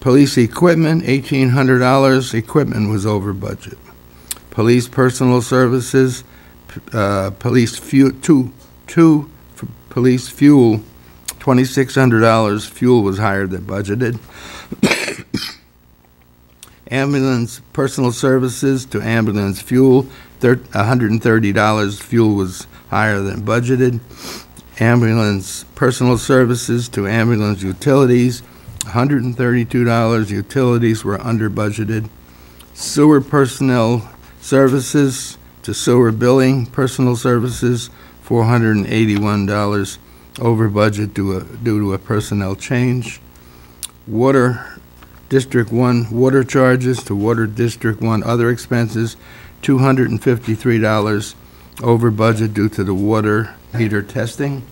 Police equipment, $1,800. Equipment was over budget. Police personal services, police fuel, police fuel, $2,600. Fuel was higher than budgeted. Ambulance personal services to ambulance fuel, $130. Fuel was higher than budgeted. Ambulance personal services to ambulance utilities, $132. Utilities were under budgeted. Sewer personnel services to sewer billing personal services, $481 over budget due to a personnel change. Water District 1 water charges to Water District 1 other expenses, $253 over budget due to the water meter testing.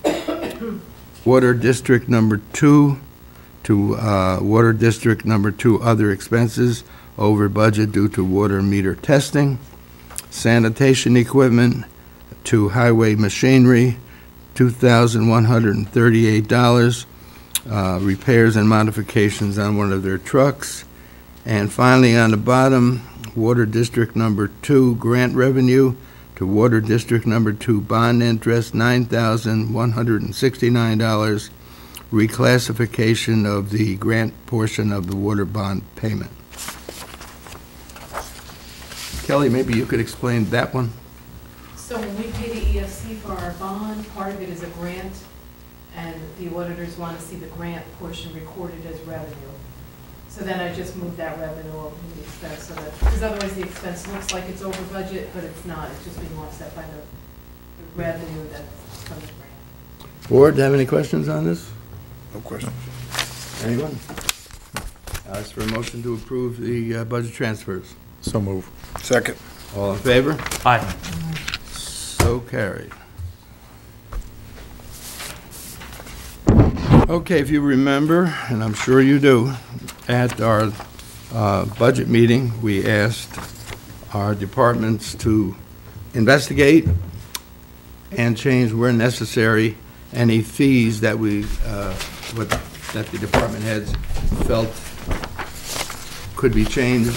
Water District number 2 to Water District number 2 other expenses, over budget due to water meter testing. Sanitation equipment to highway machinery, $2,138. Repairs and modifications on one of their trucks. And finally, on the bottom, Water District number 2 grant revenue to Water District number 2 bond interest, $9,169, reclassification of the grant portion of the water bond payment. Kelly, maybe you could explain that one. So when we pay the EFC for our bond, part of it is a grant, and the auditors want to see the grant portion recorded as revenue. So then I just moved that revenue over to the expense, so that, because otherwise the expense looks like it's over budget, but it's not. It's just being offset by the revenue that's from the grant. Board, have any questions on this? No question. Anyone? Ask for a motion to approve the budget transfers. So move. Second. All in favor? Aye. So carried. Okay, if you remember, and I'm sure you do, at our budget meeting, we asked our departments to investigate and change where necessary any fees that that the department heads felt could be changed.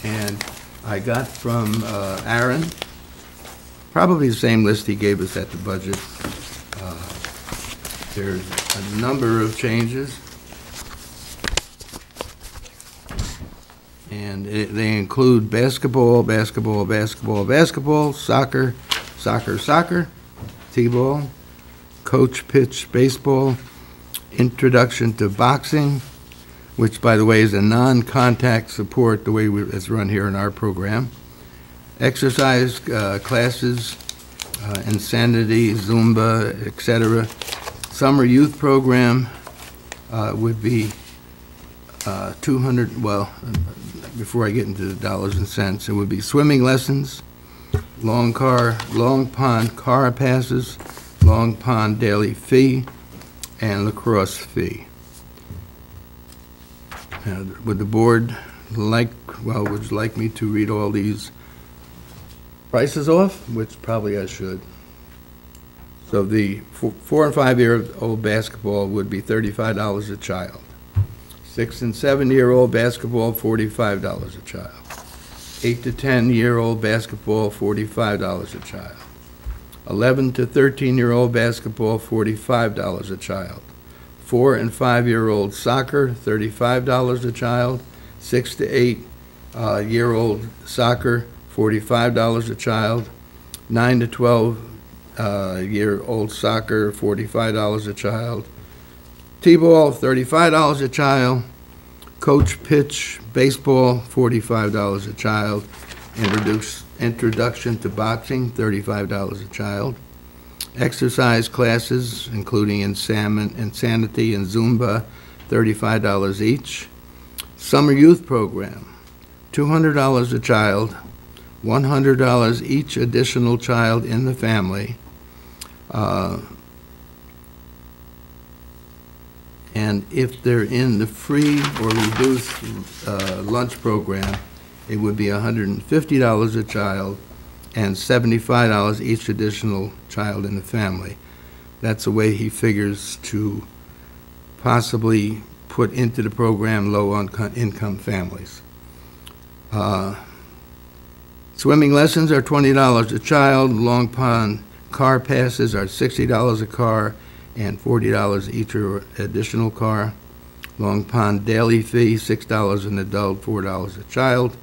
And I got from Aaron probably the same list he gave us at the budget. There's a number of changes, and they include basketball, soccer, t-ball, coach pitch baseball, introduction to boxing, which, by the way, is a non-contact support, the way it's run here in our program, exercise classes, insanity, Zumba, etc. Summer youth program would be 200, well, before I get into the dollars and cents, it would be swimming lessons, long pond car passes, long pond daily fee, and lacrosse fee. Would the board would you like me to read all these prices off? Which probably I should. So the 4 and 5 year old basketball would be $35 a child. 6 and 7 year old basketball, $45 a child. 8 to 10 year old basketball, $45 a child. 11 to 13 year old basketball, $45 a child. 4 and 5 year old soccer, $35 a child. 6 to 8 year old soccer, $45 a child. 9 to 12 year old soccer, $45 a child. T-ball, $35 a child. Coach pitch baseball, $45 a child. Introduction to boxing, $35 a child. Exercise classes, including insanity and Zumba, $35 each. Summer youth program, $200 a child, $100 each additional child in the family. And if they're in the free or reduced lunch program, it would be $150 a child and $75 each additional child in the family. That's the way he figures to possibly put into the program low-income families. Swimming lessons are $20 a child. Long Pond car passes are $60 a car and $40 each or additional car. Long Pond daily fee, $6 an adult, $4 a child.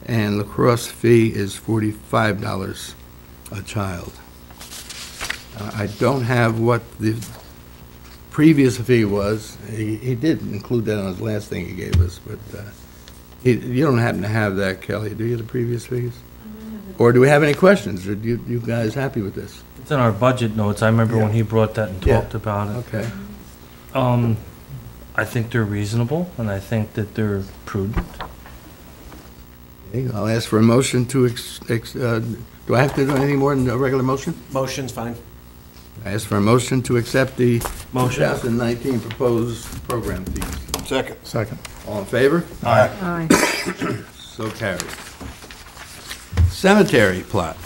And lacrosse fee is $45 a child. I don't have what the previous fee was. He did include that on his last thing he gave us, but you don't happen to have that, Kelly, do you, the previous fees? Or do we have any questions? Are you guys happy with this? It's in our budget notes. I remember when Yeah. he brought that and Yeah. talked about it. Okay. I think they're reasonable, and I think that they're prudent. Okay, I'll ask for a motion to, do I have to do anything more than a regular motion? Motion's fine. I ask for a motion to accept the Motion. 2019 proposed program fees. Second. Second. All in favor? Aye. Aye. So carried. Cemetery plot.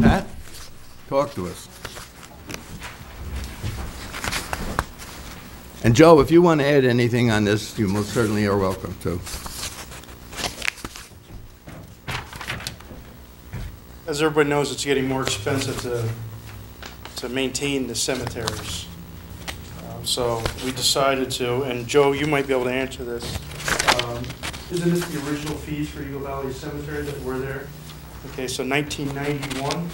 Pat, talk to us. And Joe, if you want to add anything on this, you most certainly are welcome to. As everybody knows, it's getting more expensive to maintain the cemeteries. So we decided to, and Joe, you might be able to answer this. Isn't this the original fees for Eagle Valley Cemetery that were there? Okay, so 1991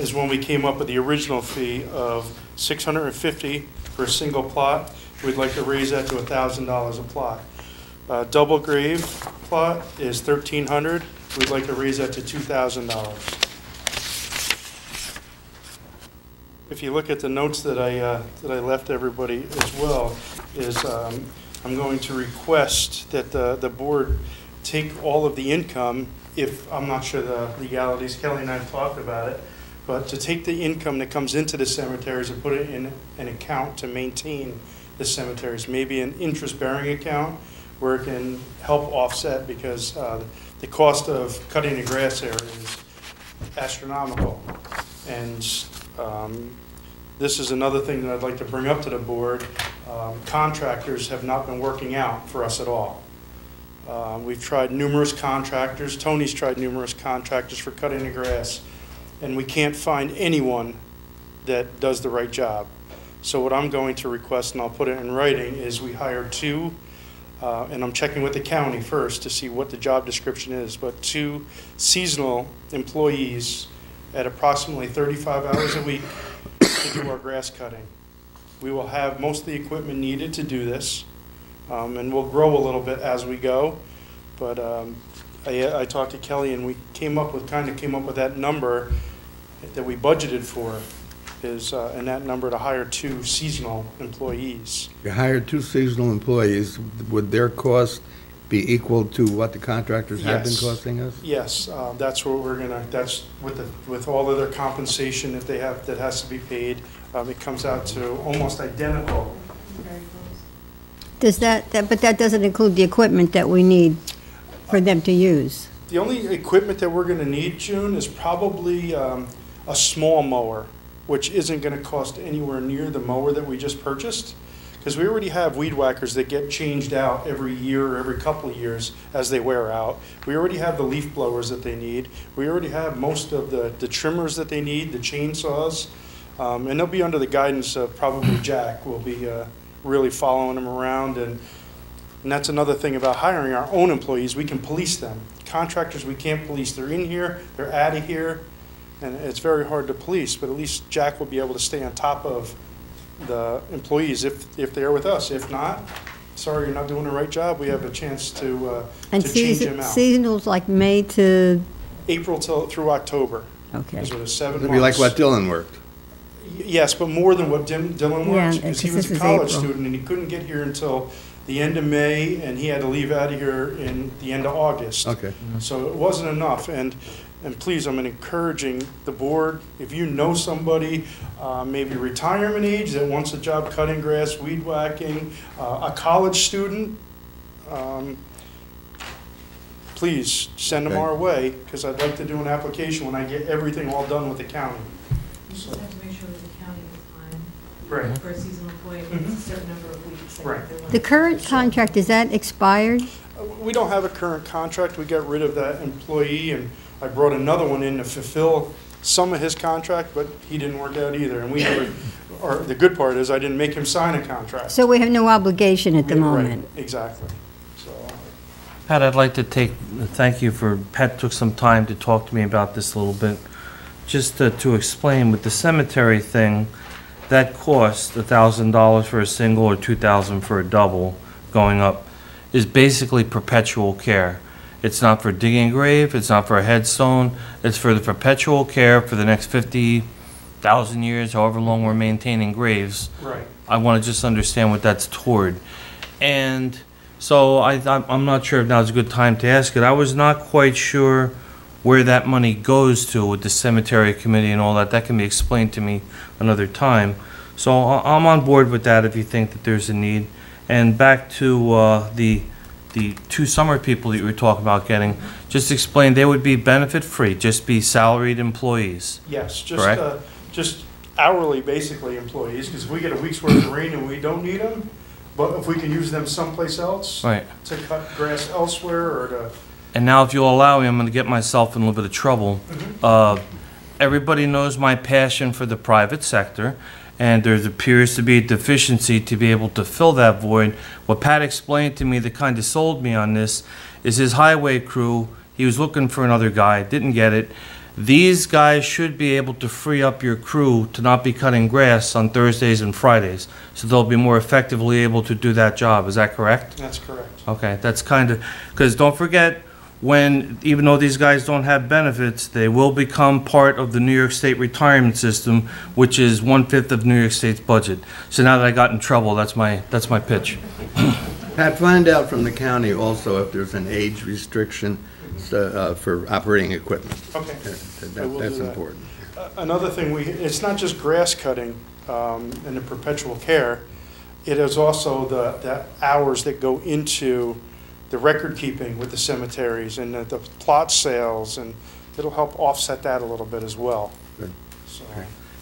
is when we came up with the original fee of $650 for a single plot. We'd like to raise that to $1,000 a plot. Double grave plot is $1,300. We'd like to raise that to $2,000. If you look at the notes that I left everybody as well, is I'm going to request that the board take all of the income, if, I'm not sure the legalities, Kelly and I have talked about it, but to take the income that comes into the cemeteries and put it in an account to maintain the cemeteries, maybe an interest-bearing account where it can help offset, because the cost of cutting the grass there is astronomical. And this is another thing that I'd like to bring up to the board. Contractors have not been working out for us at all. We've tried numerous contractors. Tony's tried numerous contractors for cutting the grass, and we can't find anyone that does the right job. So what I'm going to request, and I'll put it in writing, is we hire two, and I'm checking with the county first to see what the job description is, but two seasonal employees at approximately 35 hours a week to do our grass cutting. We will have most of the equipment needed to do this, and we'll grow a little bit as we go. But I talked to Kelly, and we came up with that number that we budgeted for, is and that number to hire two seasonal employees. You hired two seasonal employees, would their cost be equal to what the contractors have been Yes. costing us? Yes, that's what we're gonna. That's with all of their compensation that they have that has to be paid. It comes out to almost identical. Very close. Does but that doesn't include the equipment that we need for them to use? The only equipment that we're gonna need, June, is probably a small mower, which isn't gonna cost anywhere near the mower that we just purchased. Because we already have weed whackers that get changed out every year or every couple of years as they wear out. We already have the leaf blowers that they need. We already have most of the trimmers that they need, the chainsaws. And they'll be under the guidance of probably Jack. We'll be really following them around. And that's another thing about hiring our own employees. We can police them. Contractors, we can't police. They're in here, they're out of here, and it's very hard to police. But at least Jack will be able to stay on top of the employees if they're with us. If not, sorry, you're not doing the right job. We have a chance to change them out. Seasonals like May to, April through October. okay. Is what is 7 It'd months. be like what Dylan worked. Yes, but more than what Dylan Yeah, works, because he because was this a is college April. student and he couldn't get here until the end of May, and he had to leave out of here in the end of August. Okay. So it wasn't enough. And please, I'm encouraging the board, if you know somebody, maybe retirement age, that wants a job cutting grass, weed whacking, a college student, please send them Okay. our way, because I'd like to do an application when I get everything all done with the county. You just have to make sure that the county has time. Right. For a seasonal employee, it's a certain number of weeks. that Right. they're willing The to- current contract, is that expired? We don't have a current contract. We got rid of that employee, and I brought another one in to fulfill some of his contract, but he didn't work out either. And we never, or the good part is I didn't make him sign a contract. So we have no obligation at the Right, moment? exactly. So, Pat, I'd like to thank you for, Pat took some time to talk to me about this a little bit. Just to explain, with the cemetery thing, that cost $1,000 for a single or $2,000 for a double going up is basically perpetual care. It's not for digging a grave, it's not for a headstone, it's for the perpetual care for the next 50,000 years, however long we're maintaining graves. right. I want to just understand what that's toward. And so I'm not sure if now's a good time to ask it. I was not quite sure where that money goes to with the cemetery committee and all that. That can be explained to me another time. So I'm on board with that if you think that there's a need. And back to the two summer people that you were talking about getting, just explain, they would be benefit-free, just be salaried employees. Yes, Correct. just hourly, basically, employees, because if we get a week's worth of rain and we don't need them, but if we can use them someplace else Right. to cut grass elsewhere or to, And now, if you'll allow me, I'm going to get myself in a little bit of trouble. Everybody knows my passion for the private sector, and there appears to be a deficiency to be able to fill that void. What Pat explained to me that kind of sold me on this is his highway crew, he was looking for another guy, didn't get it. These guys should be able to free up your crew to not be cutting grass on Thursdays and Fridays, so they'll be more effectively able to do that job. Is that correct? that's correct. Okay, that's kind of, because don't forget, when, even though these guys don't have benefits, they will become part of the New York State retirement system, which is 1/5 of New York State's budget. So now that I got in trouble, that's my pitch. Pat, find out from the county also if there's an age restriction for operating equipment. Okay. I will That's do that. important. Another thing, it's not just grass cutting and the perpetual care, it is also the hours that go into the record keeping with the cemeteries and the plot sales, and it'll help offset that a little bit as well. Good. So,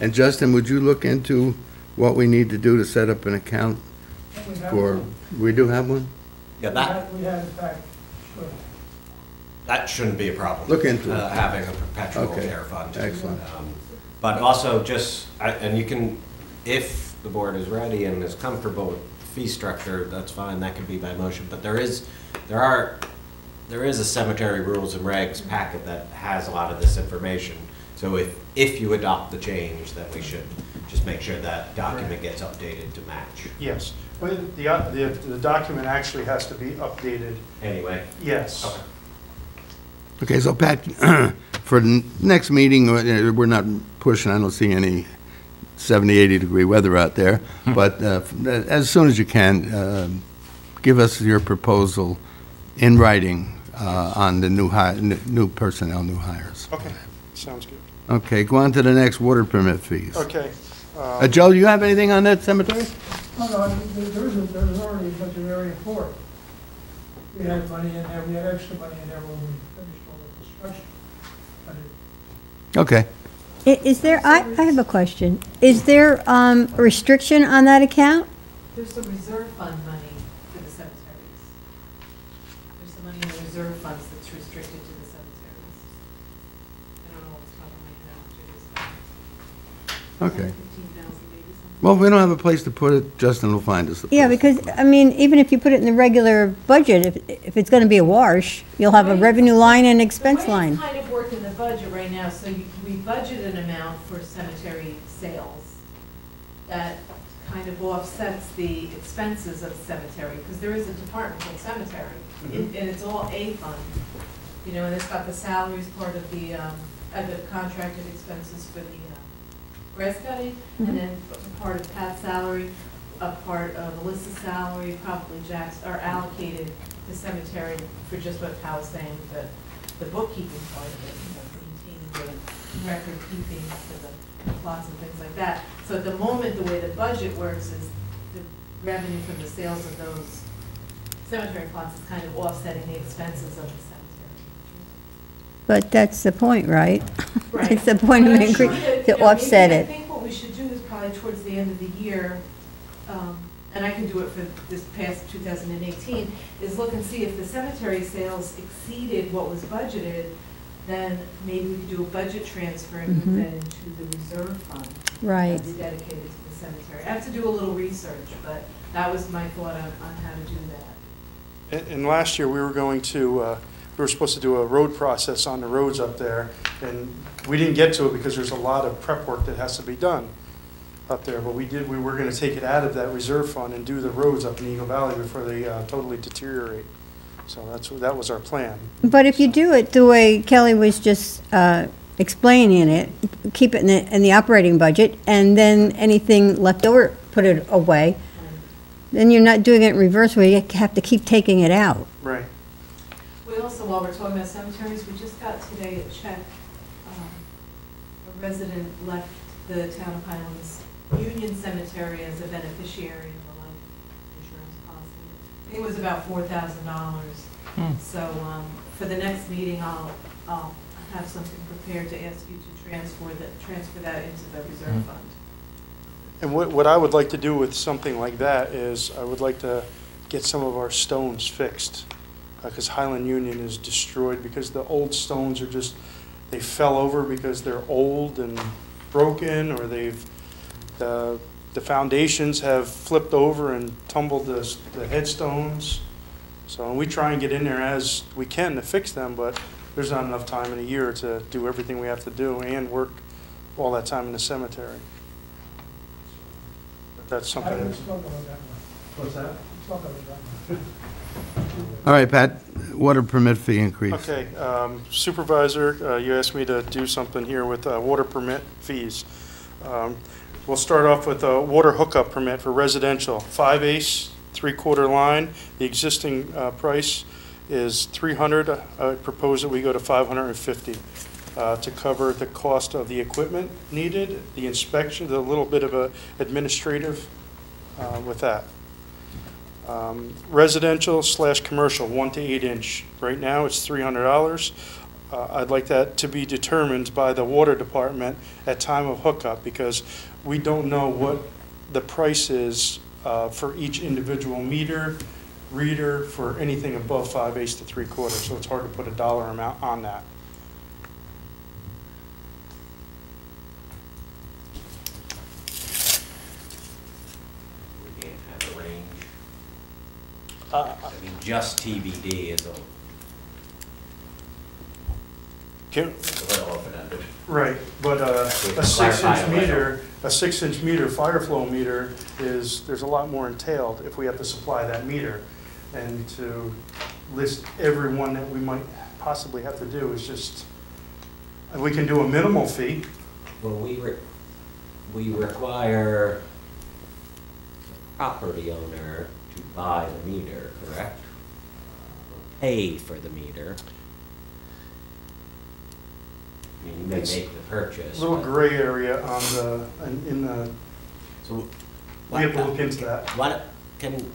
And Justin, would you look into what we need to do to set up an account for, we do have one? Yeah, that, We have, in fact, sure. that shouldn't be a problem. Look into it. Having a perpetual Okay. care fund. Excellent. But also just, and you can, if the board is ready and is comfortable with fee structure, that's fine, that can be by motion. But there is a cemetery rules and regs packet that has a lot of this information. So if you adopt the change, then we should just make sure that document gets updated to match. yes, but the document actually has to be updated, Anyway. yes. Okay. Okay, so Pat, for the next meeting, we're not pushing, I don't see any 70, 80-degree weather out there, but as soon as you can, give us your proposal in writing on the new personnel, new hires. Okay, sounds good. Okay, go on to the next water permit fees. Okay. Joe, do you have anything on that cemetery? Oh, no, there was already a budget area for it. We had money in there, we had extra money in there when we finished all the construction. But Okay. Is there, I have a question. Is there a restriction on that account? There's some reserve fund money for the cemeteries. There's some money in the reserve funds that's restricted to the cemeteries. I don't know what's top of my head, which is Okay. 15,000 maybe something. Well, if we don't have a place to put it, Justin will find us a place. Yeah, because, I mean, even if you put it in the regular budget, if it's gonna be a wash, you'll have a revenue line and expense The way line. it's kind of worked in the budget right now, so we budget an amount for cemetery sales that kind of offsets the expenses of cemetery, because there is a department called cemetery, and it's all A fund. You know, and it's got the salaries part of the contracted expenses for the grass cutting, and then part of Pat's salary, a part of Melissa's salary, probably Jack's, are allocated to cemetery for just what Pat was saying, the bookkeeping part of it, you know, maintaining the record keeping for the plots and things like that. So at the moment, the way the budget works is the revenue from the sales of those cemetery plots is kind of offsetting the expenses of the cemetery. but that's the point, right? Right. It's the point of But I'm sure increase, that, to you know, offset maybe I it. think what we should do is probably towards the end of the year, and I can do it for this past 2018, is look and see if the cemetery sales exceeded what was budgeted, then maybe we could do a budget transfer and move that into the reserve fund. Right. That's dedicated to the cemetery. I have to do a little research, but that was my thought on how to do that. And last year, we were going to, we were supposed to do a road process on the roads up there, and we didn't get to it because there's a lot of prep work that has to be done up there, but we were gonna take it out of that reserve fund and do the roads up in Eagle Valley before they totally deteriorate. So that was our plan. But if you do it the way Kelly was just explaining it, keep it in the operating budget, and then anything left over, put it away, then you're not doing it in reverse where you have to keep taking it out. Right. We also, while we're talking about cemeteries, we just got today a check. A resident left the town of Highlands Union Cemetery as a beneficiary of a life insurance policy. I think it was about $4,000. So for the next meeting, I'll have something prepared to ask you to transfer that into the reserve fund. And what I would like to do with something like that is I would like to get some of our stones fixed, because Highland Union is destroyed because the old stones are just, they fell over because they're old and broken, or the foundations have flipped over and tumbled the headstones. So we try and get in there as we can to fix them, but there's not enough time in a year to do everything we have to do and work all that time in the cemetery. But that's something. I was talking about that one. What's that? Talk about that one. All right, Pat, water permit fee increase. Okay, Supervisor, you asked me to do something here with water permit fees. We'll start off with a water hookup permit for residential, 5/8, 3/4 line. The existing price is $300. I propose that we go to $550 to cover the cost of the equipment needed, the inspection, the little bit of a administrative with that. Residential / commercial, 1 to 8 inch. Right now, it's $300. I'd like that to be determined by the water department at time of hookup, because we don't know what the price is for each individual meter, reader, for anything above 5/8 to 3/4, so it's hard to put a dollar amount on that. We can't have a range. Uh, I mean, just TBD is Can, a little open-ended. right, but We a can 6-inch clarify it meter, a 6-inch meter, fire flow meter is, there's a lot more entailed if we have to supply that meter. And to list every one that we might possibly have to do is just, and we can do a minimal fee. Well, we require the property owner to buy the meter, correct? Pay for the meter. I mean, you may It's make the purchase. Little but- gray area on in the, So. we have to look into that. What, can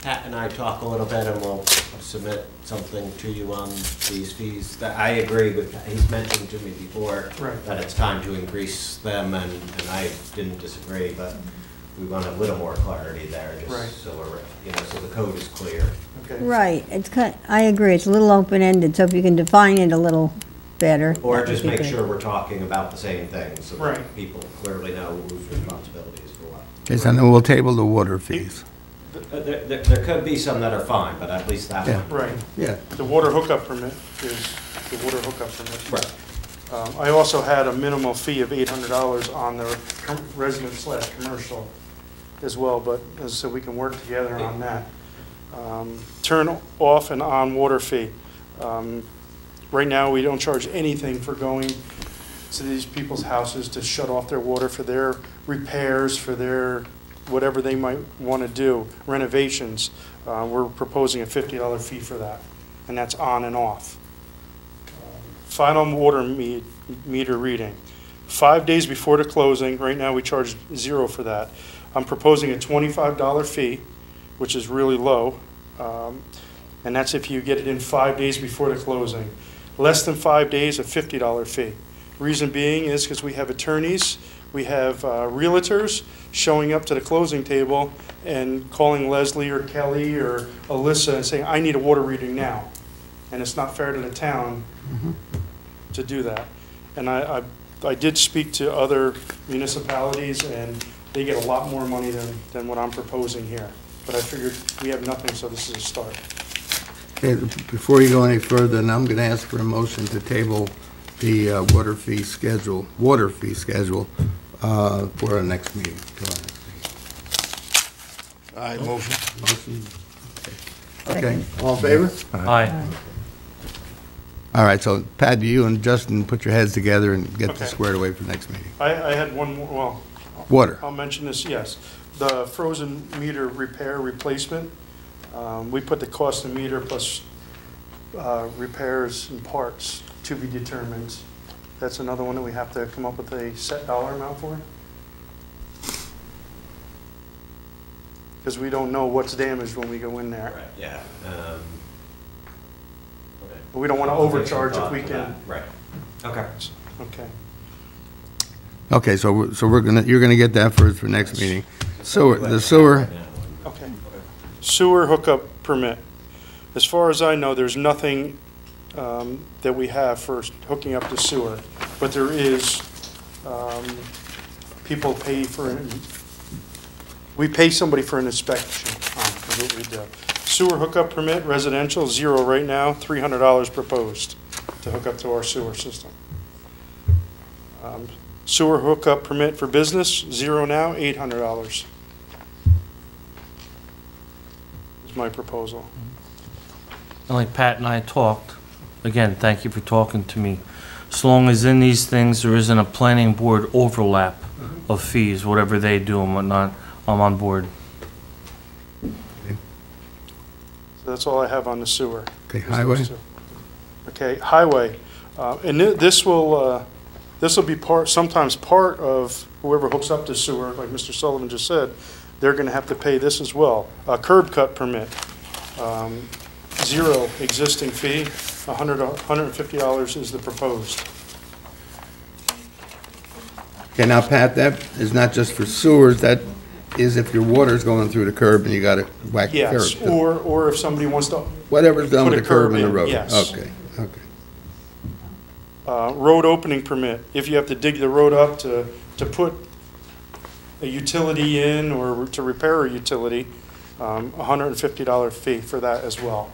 Pat and I talk a little bit, and we'll submit something to you on these fees? That I agree with, he's mentioned to me before Right. that it's time to increase them, and I didn't disagree, but we want a little more clarity there, Right. just so we're, so the code is clear. Okay. Right, I agree, it's a little open-ended, so if you can define it a little better. Or that would just be make good. sure we're talking about the same thing, so that Right. people clearly know whose responsibility is for what. Okay, so then we'll table the water fees. There could be some that are fine, but at least that Yeah. one. Right. Yeah. The water hookup permit is the water hookup permit. Right. I also had a minimal fee of $800 on the resident / commercial as well, but as I said, we can work together on that. Turn off and on water fee. Right now, we don't charge anything for going to these people's houses to shut off their water for their repairs, for their whatever they might want to do, renovations. We're proposing a $50 fee for that, and that's on and off. Final water meter reading. 5 days before the closing, right now we charge $0 for that. I'm proposing a $25 fee, which is really low. and that's if you get it in 5 days before the closing. Less than 5 days, a $50 fee. Reason being is because we have attorneys, we have realtors showing up to the closing table and calling Leslie or Kelly or Alyssa and saying, I need a water reading now. And it's not fair to the town to do that. And I did speak to other municipalities, and they get a lot more money than what I'm proposing here. But I figured we have nothing, so this is a start. Okay, before you go any further, then I'm going to ask for a motion to table the water fee schedule for our next meeting. Go ahead. Aye, motion. Motion. Okay, all in favor? Aye. All right, so Pat, you and Justin put your heads together and get Okay. this squared away for next meeting. I had one more, well, Water. I'll mention this, yes. The frozen meter repair replacement, we put the cost of meter plus repairs and parts to be determined. That's another one that we have to come up with a set dollar amount for. Because we don't know what's damaged when we go in there. Right, yeah. Okay. But we don't want to overcharge if we can. Right. Okay. Okay. Okay, so you're gonna get that for next meeting. The sewer, Okay. Sewer hookup permit. As far as I know, there's nothing that we have for hooking up the sewer, but there is, people pay for, we pay somebody for an inspection on what we do. Sewer hookup permit, residential, 0 right now, $300 proposed to hook up to our sewer system. Sewer hookup permit for business, 0 now, $800 is my proposal. And like Pat and I talked, again, thank you for talking to me. As long as in these things, there isn't a planning board overlap of fees, whatever they do and whatnot, I'm on board. So that's all I have on the sewer. okay, highway? Okay, highway, and this will be sometimes part of whoever hooks up to sewer, like Mr. Sullivan just said, they're gonna have to pay this as well. A curb cut permit, 0 existing fee, $150 is the proposed. Okay, now Pat, that is not just for sewers, that is if your water's going through the curb and you gotta whack the curb. Yes, too. or if somebody wants to, Whatever's done put with a the curb curb and the in, road. yes. Okay, okay. road opening permit, if you have to dig the road up to put a utility in or to repair a utility, $150 fee for that as well.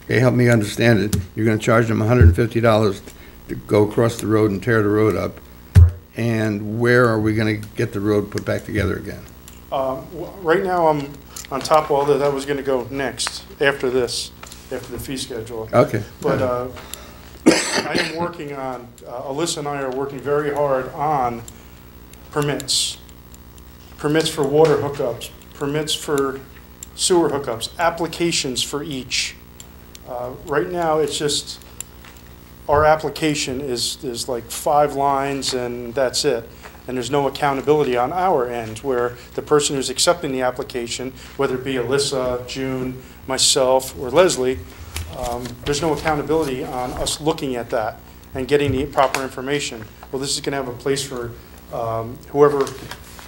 Okay, help me understand it. You're gonna charge them $150 to go across the road and tear the road up. And where are we gonna get the road put back together again? Right now, I'm on top of all that. That was going to go next, after this, after the fee schedule. Okay. But I am working on, Alyssa and I are working very hard on permits. Permits for water hookups, permits for sewer hookups, applications for each. Right now, it's just, our application is like 5 lines and that's it. And there's no accountability on our end, where the person who's accepting the application, whether it be Alyssa, June, myself, or Leslie, there's no accountability on us looking at that and getting the proper information. Well, this is going to have a place for whoever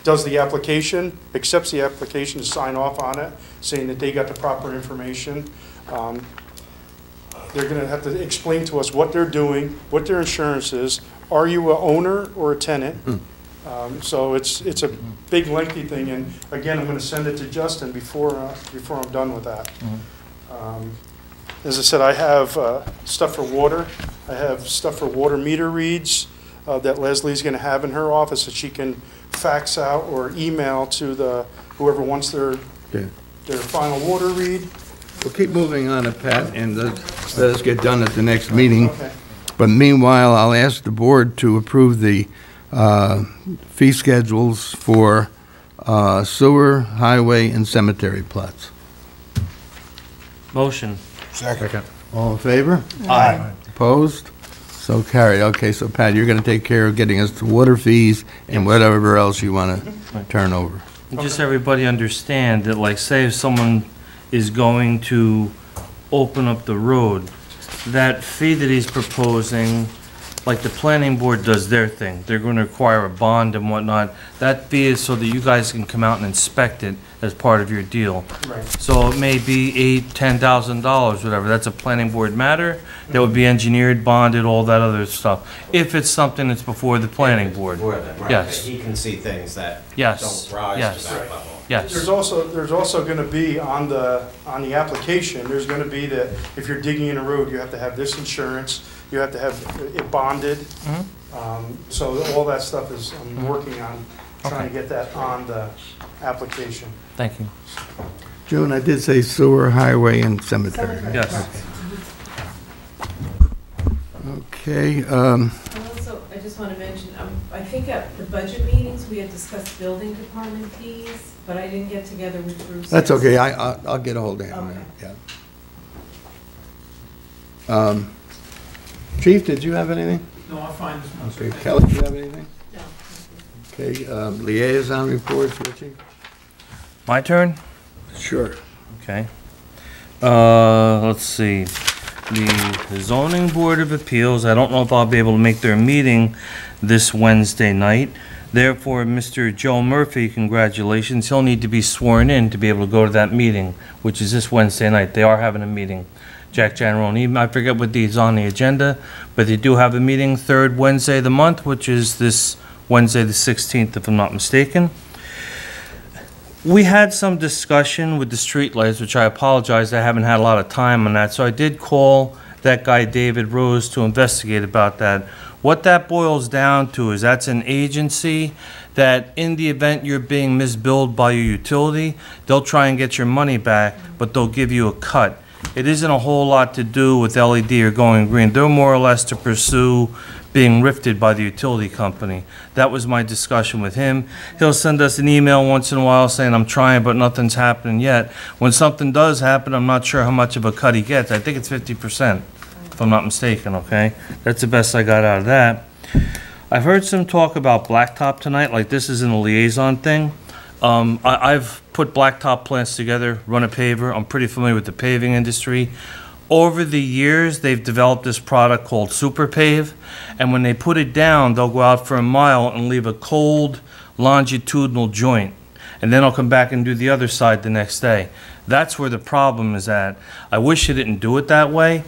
does the application, accepts the application, to sign off on it, saying that they got the proper information. They're going to have to explain to us what they're doing, what their insurance is. Are you a owner or a tenant? So it's a big lengthy thing, and again, I'm going to send it to Justin before I'm done with that. As I said, I have stuff for water. I have stuff for water meter reads that Leslie's going to have in her office that she can fax out or email to whoever wants their final water read. We'll keep moving on to Pat, and let us get done at the next meeting. Okay. But meanwhile, I'll ask the board to approve the fee schedules for sewer, highway, and cemetery plots. Motion. Second. All in favor? Aye. Opposed? So carried. Okay, so Pat, you're going to take care of getting us the water fees and whatever else you want to turn over. And just so everybody understand that, like, say if someone is going to open up the road. That fee that he's proposing, like the planning board does their thing, they're going to require a bond and whatnot. That fee is so that you guys can come out and inspect it as part of your deal. Right. So it may be $10,000, whatever. That's a planning board matter. That would be engineered, bonded, all that other stuff. If it's something that's before the planning board. Before then, right, Yes. that he can see things that Yes. don't rise Yes. to that level. Yes. There's also gonna be on the application, there's gonna be that if you're digging in a road, you have to have this insurance, you have to have it bonded. So all that stuff is, I'm working on trying to get that on the application. Thank you. June, I did say sewer, highway, and cemetery. Yes. Okay, And also, I just want to mention, I think at the budget meetings, we had discussed building department fees, but I didn't get together with Bruce. that's okay, I'll get a hold of him, Okay. yeah. Chief, did you have anything? No, I'm fine this month. Okay, Kelly, do you have anything? No. Okay, liaison reports, Richie? My turn? Sure. Okay. Let's see. The zoning board of appeals, I don't know if I'll be able to make their meeting this Wednesday night. Therefore, Mr. Joe Murphy, congratulations, he'll need to be sworn in to be able to go to that meeting, which is this Wednesday night. They are having a meeting. Jack Janarone, I forget what is on the agenda, but they do have a meeting third Wednesday of the month, which is this Wednesday the 16th, if I'm not mistaken. We had some discussion with the streetlights, which I apologize, I haven't had a lot of time on that, so I did call that guy David Rose to investigate about that. What that boils down to is that's an agency that in the event you're being misbilled by your utility, they'll try and get your money back, but they'll give you a cut. It isn't a whole lot to do with LED or going green. They're more or less to pursue being rifted by the utility company. That was my discussion with him. He'll send us an email once in a while saying, I'm trying, but nothing's happening yet. When something does happen, I'm not sure how much of a cut he gets. I think it's 50%, if I'm not mistaken, okay? That's the best I got out of that. I've heard some talk about blacktop tonight, like this isn't a liaison thing. I've put blacktop plants together, run a paver. I'm pretty familiar with the paving industry. Over the years, they've developed this product called Super Pave, and when they put it down, they'll go out for a mile and leave a cold longitudinal joint, and then I'll come back and do the other side the next day. That's where the problem is at. I wish they didn't do it that way.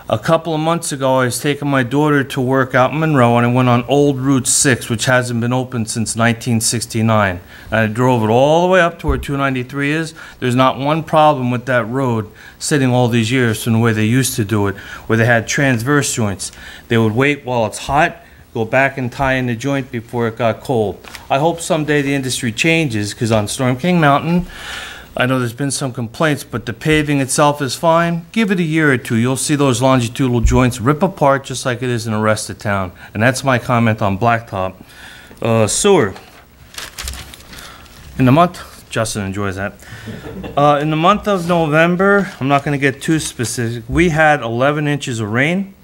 A couple of months ago, I was taking my daughter to work out in Monroe, and I went on Old Route 6, which hasn't been open since 1969. And I drove it all the way up to where 293 is. There's not one problem with that road sitting all these years from the way they used to do it, where they had transverse joints. They would wait while it's hot, go back and tie in the joint before it got cold. I hope someday the industry changes, because on Storm King Mountain, I know there's been some complaints, but the paving itself is fine. Give it a year or two. You'll see those longitudinal joints rip apart just like it is in the rest of town. And that's my comment on blacktop. Sewer. In the month, Justin enjoys that. In the month of November, I'm not going to get too specific, we had 11 inches of rain,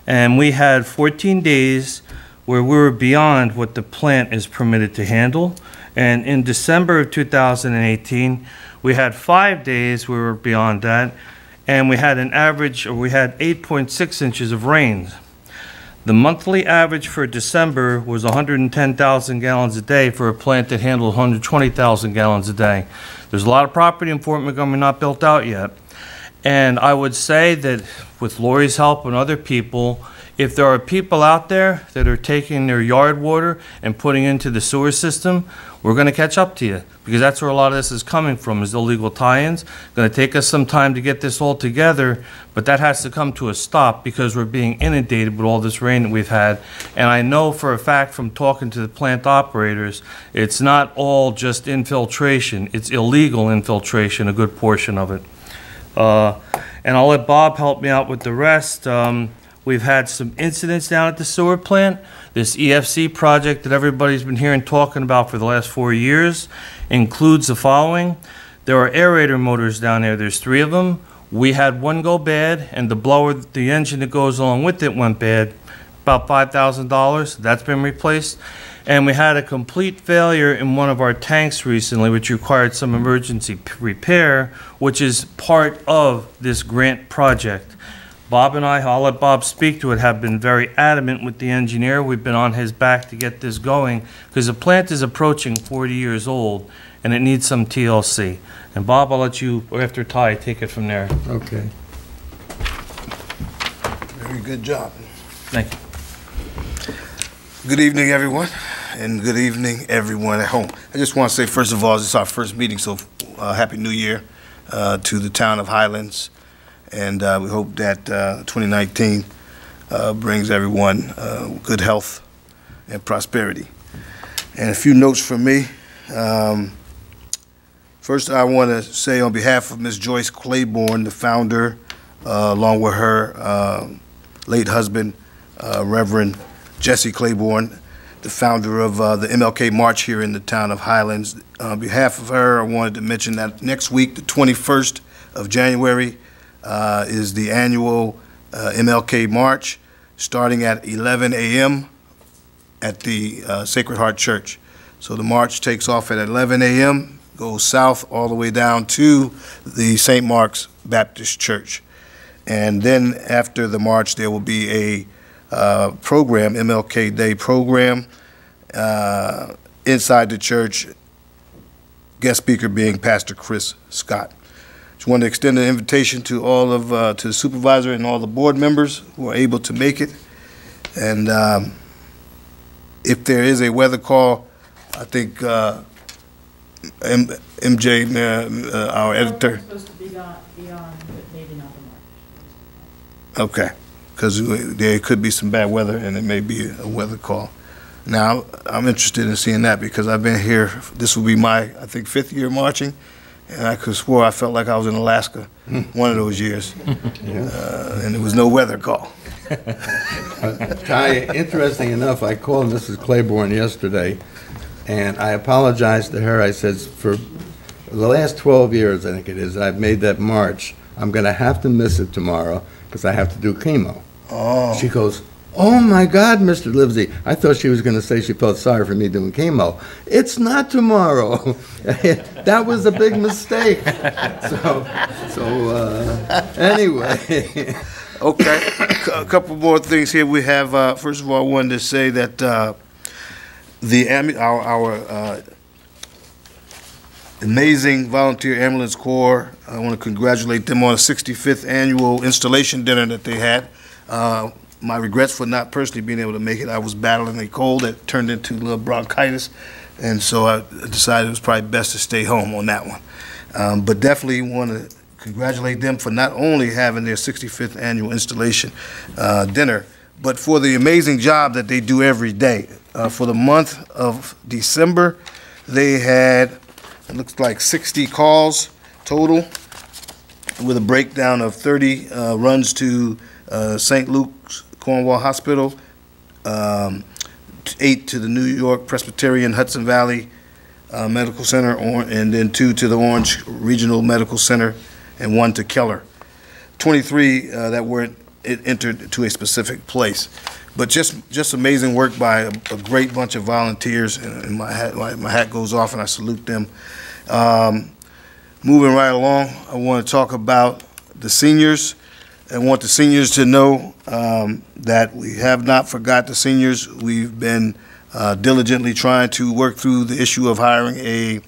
and we had 14 days where we were beyond what the plant is permitted to handle. And in December of 2018, we had 5 days we were beyond that, and we had an average, or we had 8.6 inches of rain. The monthly average for December was 110,000 gallons a day for a plant that handled 120,000 gallons a day. There's a lot of property in Fort Montgomery not built out yet. And I would say that with Lori's help and other people, if there are people out there that are taking their yard water and putting into the sewer system, we're going to catch up to you, because that's where a lot of this is coming from, is illegal tie-ins. Going to take us some time to get this all together, but that has to come to a stop because we're being inundated with all this rain that we've had. And I know for a fact from talking to the plant operators, it's not all just infiltration. It's illegal infiltration, a good portion of it. And I'll let Bob help me out with the rest. We've had some incidents down at the sewer plant. This EFC project that everybody's been hearing talking about for the last 4 years includes the following. There are aerator motors down there. There's 3 of them. We had one go bad, and the blower, the engine that goes along with it went bad about $5,000. That's been replaced. And we had a complete failure in one of our tanks recently, which required some emergency repair, which is part of this grant project. Bob and I'll let Bob speak to it, have been very adamant with the engineer. We've been on his back to get this going because the plant is approaching 40 years old and it needs some TLC. And Bob, I'll let you, after Ty, take it from there. Okay. Very good job. Thank you. Good evening, everyone, and good evening, everyone at home. I just want to say, first of all, this is our first meeting, so Happy New Year to the town of Highlands, and we hope that 2019 brings everyone good health and prosperity. And a few notes from me. First, I want to say on behalf of Ms. Joyce Claiborne, the founder, along with her late husband, Reverend Jesse Claiborne, the founder of the MLK March here in the town of Highlands. On behalf of her, I wanted to mention that next week, the 21st of January, is the annual MLK March, starting at 11 a.m. at the Sacred Heart Church. So the march takes off at 11 a.m., goes south all the way down to the St. Mark's Baptist Church. And then after the march, there will be a program, MLK Day program, inside the church, guest speaker being Pastor Chris Scott. Just want to extend an invitation to all of, to the supervisor and all the board members who are able to make it. And if there is a weather call, I think MJ, our editor. It's supposed to be on, but maybe not the march. Okay. Because there could be some bad weather and it may be a weather call. Now, I'm interested in seeing that because I've been here, this will be my, I think, 5th year marching, and I could swear I felt like I was in Alaska one of those years, and there was no weather call. Ty, interesting enough, I called Mrs. Claiborne yesterday, and I apologized to her. I said, for the last 12 years, I think it is, I've made that march. I'm going to have to miss it tomorrow because I have to do chemo. Oh. She goes, oh my God, Mr. Livesey. I thought she was going to say she felt sorry for me doing chemo. It's not tomorrow. That was a big mistake. Anyway. Okay, a couple more things here. We have, first of all, I wanted to say that our amazing volunteer ambulance corps, I want to congratulate them on a 65th annual installation dinner that they had. My regrets for not personally being able to make it. I was battling a cold that turned into a little bronchitis, and so I decided it was probably best to stay home on that one. But definitely want to congratulate them for not only having their 65th annual installation dinner, but for the amazing job that they do every day. For the month of December, they had, it looks like 60 calls total, with a breakdown of 30 runs to St. Luke's Cornwall Hospital, 8 to the New York Presbyterian Hudson Valley Medical Center, and then 2 to the Orange Regional Medical Center, and 1 to Keller. 23 that weren't entered to a specific place. But just amazing work by a great bunch of volunteers, and my hat goes off and I salute them. Moving right along, I want to talk about the seniors. I want the seniors to know that we have not forgot the seniors. We've been diligently trying to work through the issue of hiring a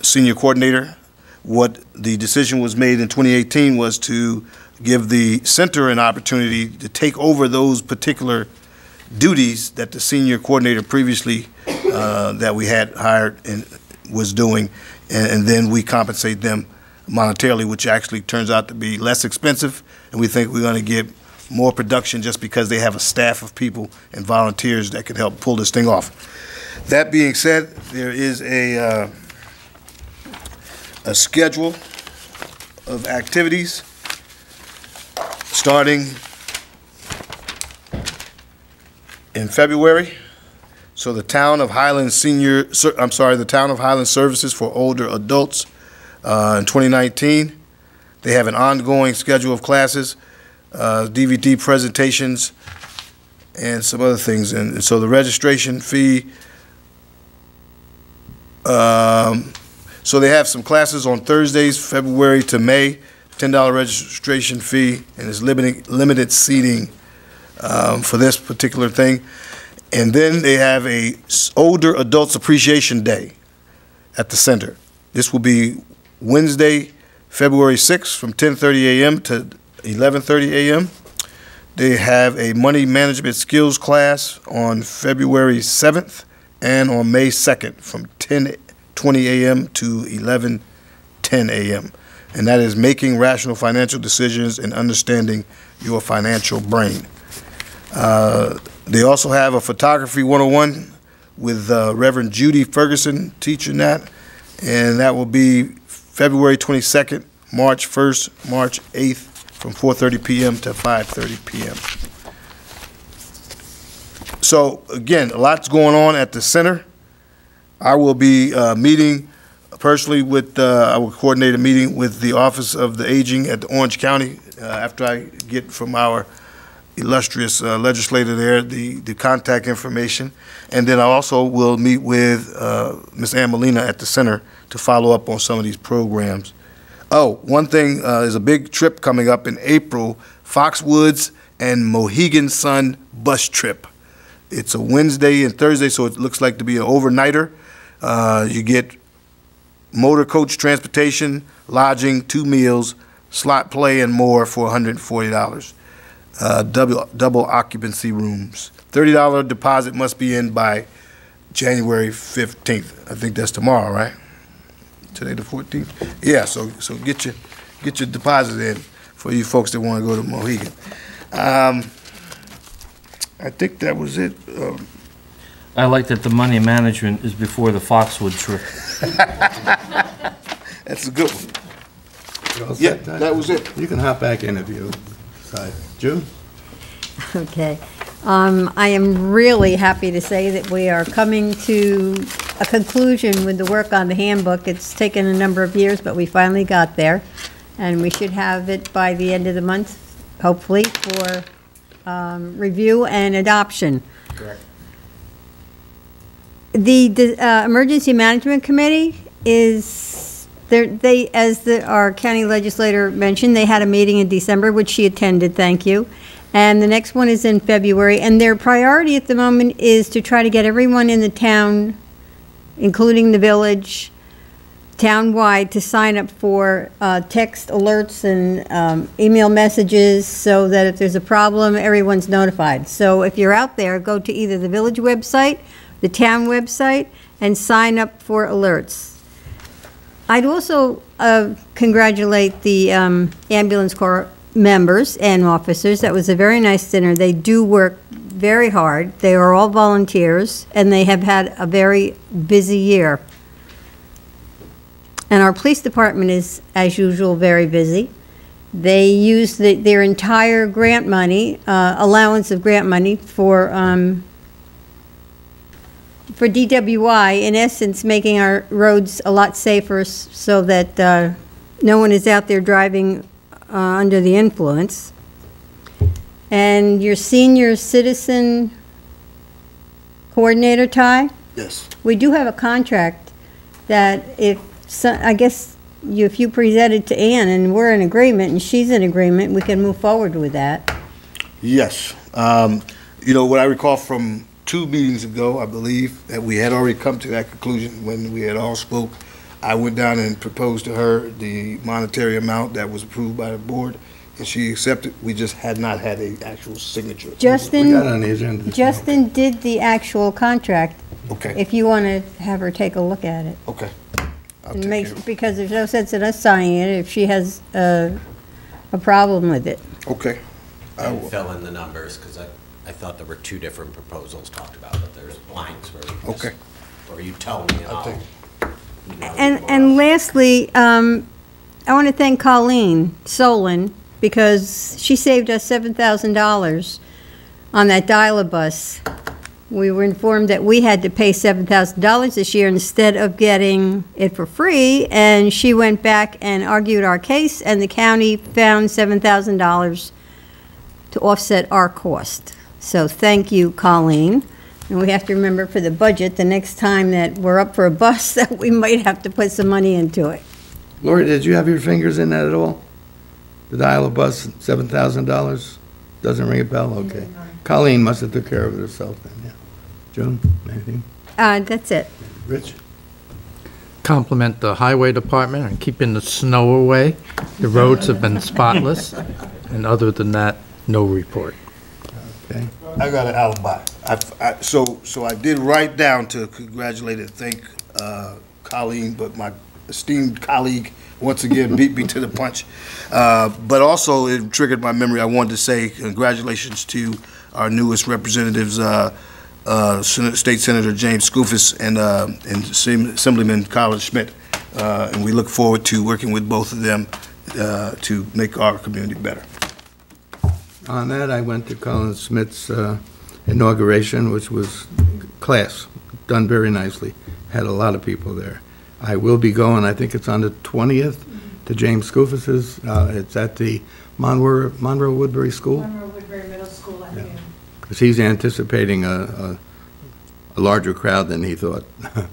senior coordinator. What the decision was made in 2018 was to give the center an opportunity to take over those particular duties that the senior coordinator previously that we had hired and was doing, and then we compensate them monetarily, which actually turns out to be less expensive, and we think we're going to get more production just because they have a staff of people and volunteers that can help pull this thing off. That being said, there is a schedule of activities starting in February. So the Town of Highlands the Town of Highlands Services for Older Adults in 2019. They have an ongoing schedule of classes DVD presentations, and some other things. And so the registration fee, so they have some classes on Thursdays, February to May, $10 registration fee, and it's limited seating for this particular thing. And then they have a Older Adults Appreciation Day at the center. This will be Wednesday, February 6th from 10:30 a.m. to 11:30 a.m. They have a money management skills class on February 7th and on May 2nd from 10:20 a.m. to 11:10 a.m. And that is making rational financial decisions and understanding your financial brain. They also have a photography 101 with Reverend Judy Ferguson teaching that, and that will be February 22nd, March 1st, March 8th, from 4:30 p.m. to 5:30 p.m. So again, a lot's going on at the center. I will be meeting personally with, I will coordinate a meeting with the Office of the Aging at the Orange County after I get from our illustrious legislator there the contact information. And then I also will meet with Ms. Ann Molina at the center to follow up on some of these programs. Oh, one thing is a big trip coming up in April, Foxwoods and Mohegan Sun bus trip. It's a Wednesday and Thursday, so it looks like to be an overnighter. You get motor coach transportation, lodging, 2 meals, slot play, and more for $140. Double occupancy rooms. $30 deposit must be in by January 15th. I think that's tomorrow, right? Today the 14th? Yeah, so get your deposit in for you folks that want to go to Mohegan. I think that was it. I like that the money management is before the Foxwood trip. That's a good one. You all Yeah, set, Ty? that was it. You can hop back in if you decide. June? Okay. I am really happy to say that we are coming to a conclusion with the work on the handbook. It's taken a number of years, but we finally got there. And we should have it by the end of the month, hopefully, for review and adoption. Correct. The Emergency Management Committee is, our county legislator mentioned, they had a meeting in December, which she attended, thank you. And the next one is in February. And their priority at the moment is to try to get everyone in the town, including the village, town-wide, to sign up for text alerts and email messages so that if there's a problem, everyone's notified. So if you're out there, go to either the village website, the town website, and sign up for alerts. I'd also congratulate the ambulance corps members and officers. That was a very nice dinner. They do work very hard. They are all volunteers, and they have had a very busy year. And our police department is, as usual, very busy. They use their entire grant money, allowance of grant money for DWI, in essence, making our roads a lot safer so that no one is out there driving under the influence. And your senior citizen coordinator, Ty? Yes. We do have a contract that I guess if you present it to Ann and we're in agreement and she's in agreement, we can move forward with that. Yes. You know, what I recall from 2 meetings ago, I believe, that we had already come to that conclusion when we had all spoke. I went down and proposed to her the monetary amount that was approved by the board, and she accepted. We just had not had an actual signature. We got it on the Justin, agenda. Justin did the actual contract, Okay, if you want to have her take a look at it. okay. I'll And take make, care of because there's no sense in us signing it if she has a problem with it. it. Okay. I And will. fill in the numbers, because I thought there were 2 different proposals talked about, but there's blanks where you just, Okay. or you tell me and I'll I'll. take email you And tomorrow. lastly, I want to thank Colleen Solon, because she saved us $7,000 on that dial-a-bus. We were informed that we had to pay $7,000 this year instead of getting it for free, and she went back and argued our case, and the county found $7,000 to offset our cost. So thank you, Colleen. And we have to remember for the budget, the next time that we're up for a bus, that we might have to put some money into it. Lori, did you have your fingers in that at all? The dial-up bus, $7,000? Doesn't ring a bell? Okay. Colleen must have took care of it herself then, yeah. Joan, anything? That's it. Rich? Compliment the highway department on keeping the snow away. The roads have been spotless, and other than that, no report. Okay. I got an alibi. So I did write down to congratulate and thank Colleen, but my esteemed colleague once again beat me to the punch. But also it triggered my memory. I wanted to say congratulations to our newest representatives, State Senator James Skoufis and Assemblyman Colin Schmidt. And we look forward to working with both of them to make our community better. On that, I went to Colin Smith's inauguration, which was class, done very nicely. Had a lot of people there. I will be going, I think it's on the 20th, to James Skoufis's. It's at the Monroe Woodbury School. Monroe Woodbury Middle School, I think. Because he's anticipating a larger crowd than he thought. Yeah,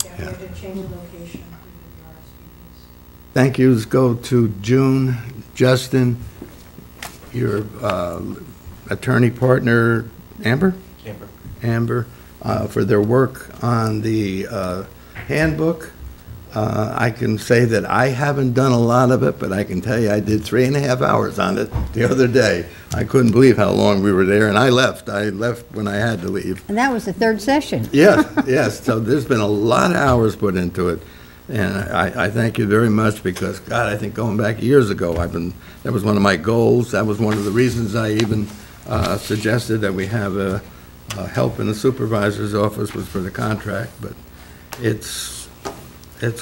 we had to change the location. Thank yous go to June, Justin, your attorney partner, Amber, for their work on the handbook. I can say that I haven't done a lot of it, but I can tell you I did 3.5 hours on it the other day. I couldn't believe how long we were there, and I left. I left when I had to leave. And that was the third session. Yes. So there's been a lot of hours put into it. And I thank you very much because, God, I think going back years ago, that was one of my goals. That was one of the reasons I even suggested that we have a help in the supervisor's office was for the contract. But it's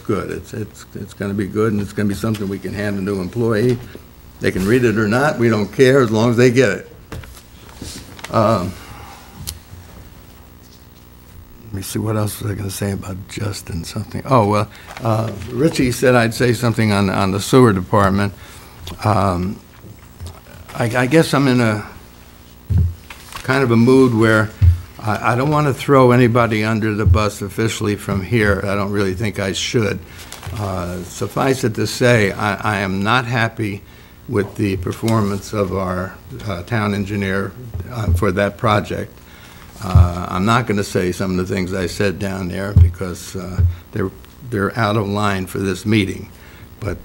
good. It's going to be good, and it's going to be something we can hand a new employee. They can read it or not. We don't care as long as they get it. Let me see, what else was I going to say about Justin, something? Oh, well, Richie said I'd say something on the sewer department. I guess I'm in a kind of a mood where I don't want to throw anybody under the bus officially from here. I don't really think I should. Suffice it to say, I am not happy with the performance of our town engineer for that project. I'm not going to say some of the things I said down there because they're out of line for this meeting. But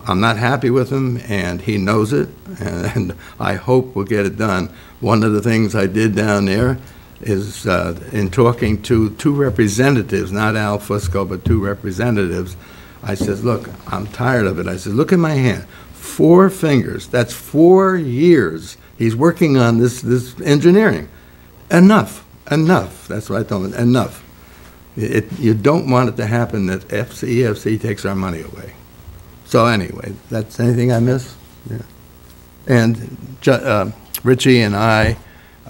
I'm not happy with him, and he knows it, and I hope we'll get it done. One of the things I did down there is in talking to two representatives, not Al Fusco, but two representatives, I said, look, I'm tired of it. I said, look at my hand. 4 fingers. That's 4 years he's working on this engineering. Enough. That's what I told him. Enough. You don't want it to happen that EFC takes our money away. So anyway, that's anything I miss? Yeah. And Richie and I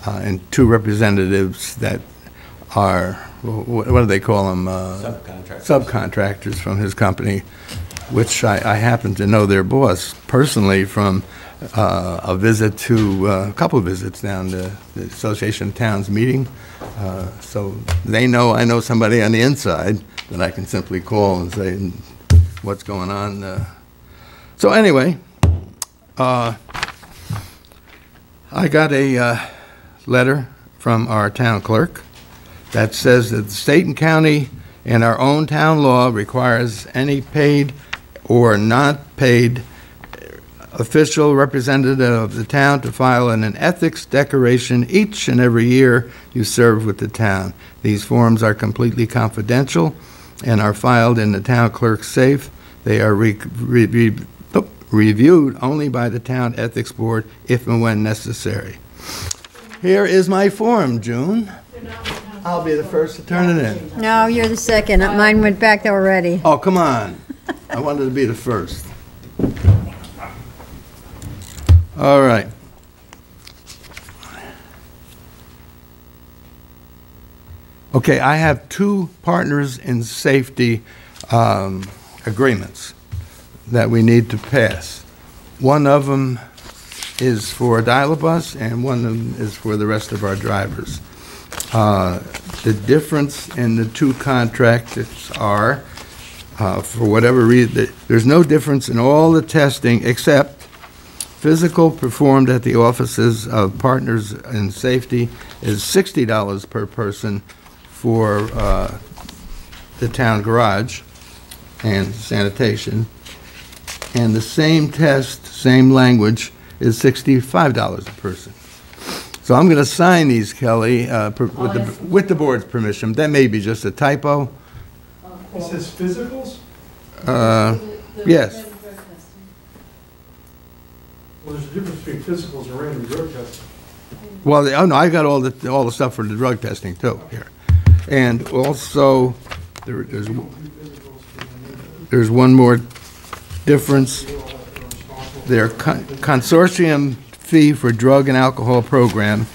and 2 representatives that are, what do they call them? Subcontractors from his company, which I happen to know their boss personally from a visit to, a couple of visits down to the Association of Towns meeting. So they know I know somebody on the inside that I can simply call and say what's going on. So anyway, I got a letter from our town clerk that says that the state and county and our own town law requires any paid or not paid official representative of the town to file an ethics declaration each and every year you serve with the town. These forms are completely confidential and are filed in the town clerk's safe. They are reviewed only by the town ethics board if and when necessary. Here is my form, June. I'll be the first to turn it in. No, you're the second. Mine went back already. Oh, come on. I wanted to be the first. All right. Okay, I have 2 partners in safety agreements that we need to pass. One of them is for Dial-A-Bus, and one of them is for the rest of our drivers. The difference in the two contracts are, for whatever reason, there's no difference in all the testing except physical performed at the offices of Partners in Safety is $60 per person for the town garage and sanitation. And the same test, same language, is $65 a person. So I'm going to sign these, Kelly, with the board's permission. That may be just a typo. It says physicals? Yes. Well, there's a difference between physicals and random drug testing. Well, oh no, I got all the stuff for the drug testing too here. And also, there's one more difference. Their consortium fee for drug and alcohol program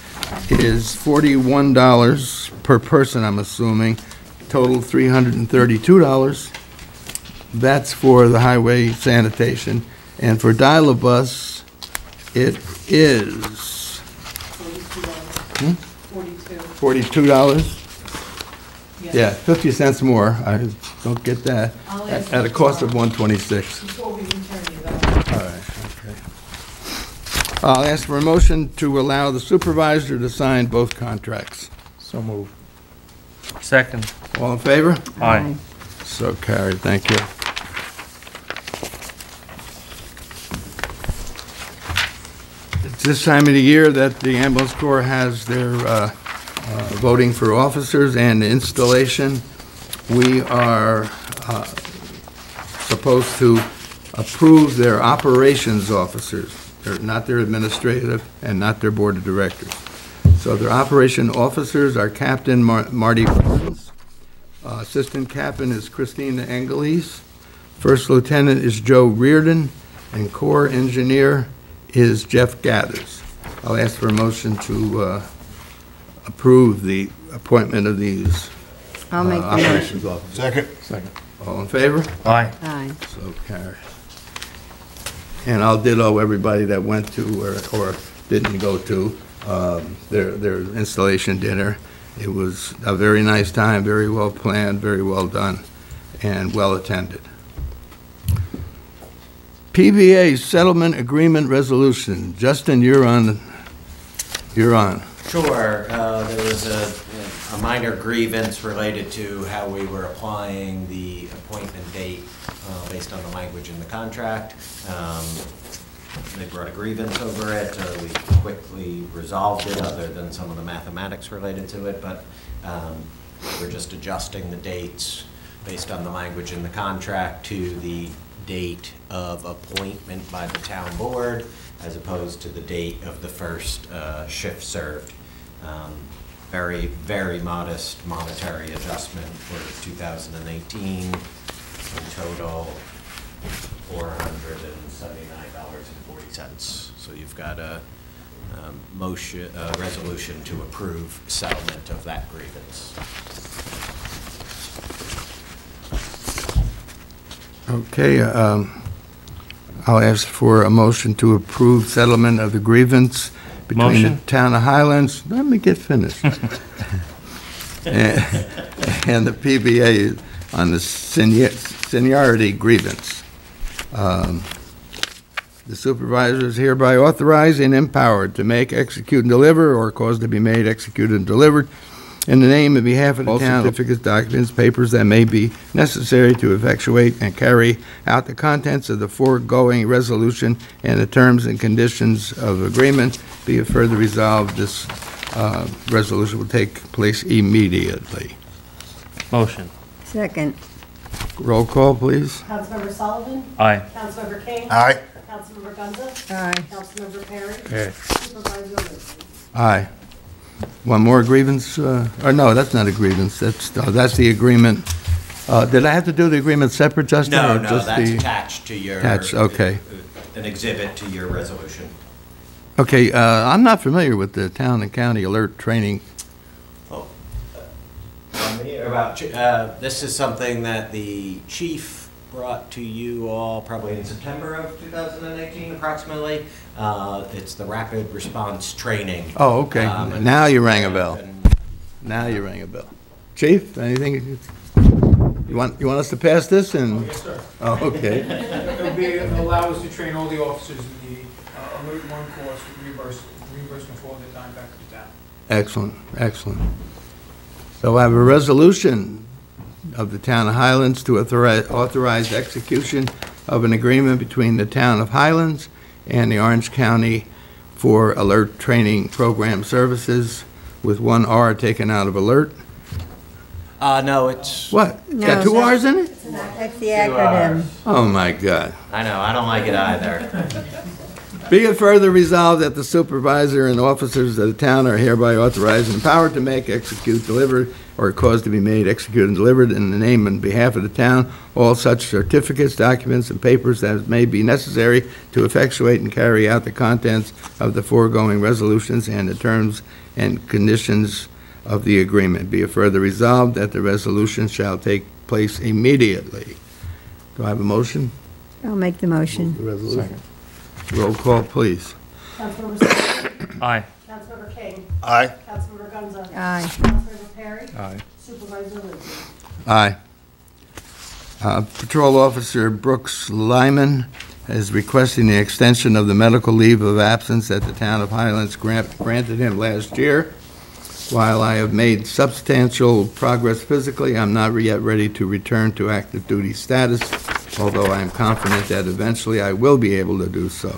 is $41 per person, I'm assuming, total $332. That's for the highway sanitation. And for Dial-A-Bus, it is $42. Yeah, 50 cents more. I don't get that. At a cost of $126. Before we return you that. All right, okay. I'll ask for a motion to allow the supervisor to sign both contracts. So move. Second. All in favor? Aye. So carried, thank you. It's this time of the year that the ambulance corps has their voting for officers and installation. We are supposed to approve their operations officers. They're not their administrative and not their board of directors. So their operation officers are Captain Marty Burns, Assistant Captain is Christina Engelese, First Lieutenant is Joe Reardon, and Corps Engineer is Jeff Gathers. I'll ask for a motion to approve the appointment of these I'll make the motion. operations officers. Second. All in favor? Aye. Aye. So carried. And I'll ditto everybody that went to or didn't go to their installation dinner. It was a very nice time, very well planned, very well done, and well attended. PBA Settlement Agreement Resolution. Justin, you're on. Sure, there was a minor grievance related to how we were applying the appointment date based on the language in the contract. They brought a grievance over it. We quickly resolved it, other than some of the mathematics related to it, but we're just adjusting the dates based on the language in the contract to the date of appointment by the town board as opposed to the date of the first shift served. Very, very modest monetary adjustment for 2018, in total $479.40. So you've got a resolution to approve settlement of that grievance. Okay, I'll ask for a motion to approve settlement of the grievance between the Motion. town of Highlands. Let me get finished. And the PBA on the seniority grievance. The supervisor is hereby authorized and empowered to make, execute, and deliver, or cause to be made, executed, and delivered in the name and behalf of the town, certificates, documents, papers that may be necessary to effectuate and carry out the contents of the foregoing resolution and the terms and conditions of agreement. Be it further resolved, this resolution will take place immediately. Motion. Second. Roll call, please. Councilmember Sullivan? Aye. Councilmember King? Aye. Councilmember Gunza? Aye. Councilmember Perry? Aye. Supervisor Lindsey? Aye. One more grievance, or no, that's not a grievance, that's the agreement. Did I have to do the agreement separate, Justin? No, or no, just that's the- attached to your. Attached, okay. An exhibit to your resolution. Okay, I'm not familiar with the town and county alert training. This is something that the chief brought to you all probably in September of 2018 approximately. It's the rapid response training. Oh, okay. And- Now you rang a bell. and Now you rang a bell. Chief, anything? You want us to pass this and? Yes, sir. Oh, okay. It'll allow us to train all the officers in the Alert 1 course with reimbursement for all their time back to the town. Excellent, excellent. So I have a resolution of the town of Highlands to authorize execution of an agreement between the town of Highlands and the Orange County for alert training program services, with one R taken out of alert. No, it's, What? It's got No, two that's- R's in it? That's the acronym. Oh, my God. I know, I don't like it either. Be it further resolved that the supervisor and officers of the town are hereby authorized and empowered to make, execute, deliver, or cause to be made, execute, and delivered in the name and behalf of the town all such certificates, documents, and papers that may be necessary to effectuate and carry out the contents of the foregoing resolutions and the terms and conditions of the agreement. Be it further resolved that the resolution shall take place immediately. Do I have a motion? I'll make the motion. The resolution. Roll call, please. Councilmember Smith. Aye. Councilmember King. Aye. Councilmember Gonzalez. Aye. Councilmember Perry. Aye. Supervisor Lindsay. Aye. Patrol Officer Brooks Lyman is requesting the extension of the medical leave of absence that the town of Highlands granted him last year. While I have made substantial progress physically, I'm not yet ready to return to active duty status, although I am confident that eventually I will be able to do so.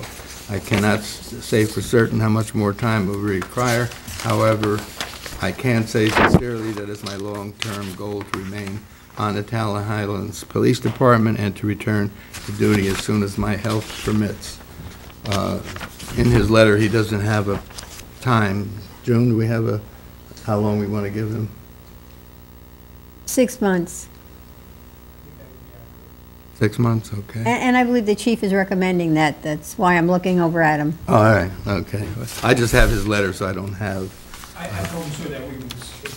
I cannot say for certain how much more time it will require. However, I can say sincerely that it's my long-term goal to remain on the town of Highlands Police Department and to return to duty as soon as my health permits. In his letter, he doesn't have a time. June, do we have how long we want to give him? 6 months. 6 months, okay. And I believe the chief is recommending that. That's why I'm looking over at him. All right, okay. I just have his letter, so I don't have, I told him so that we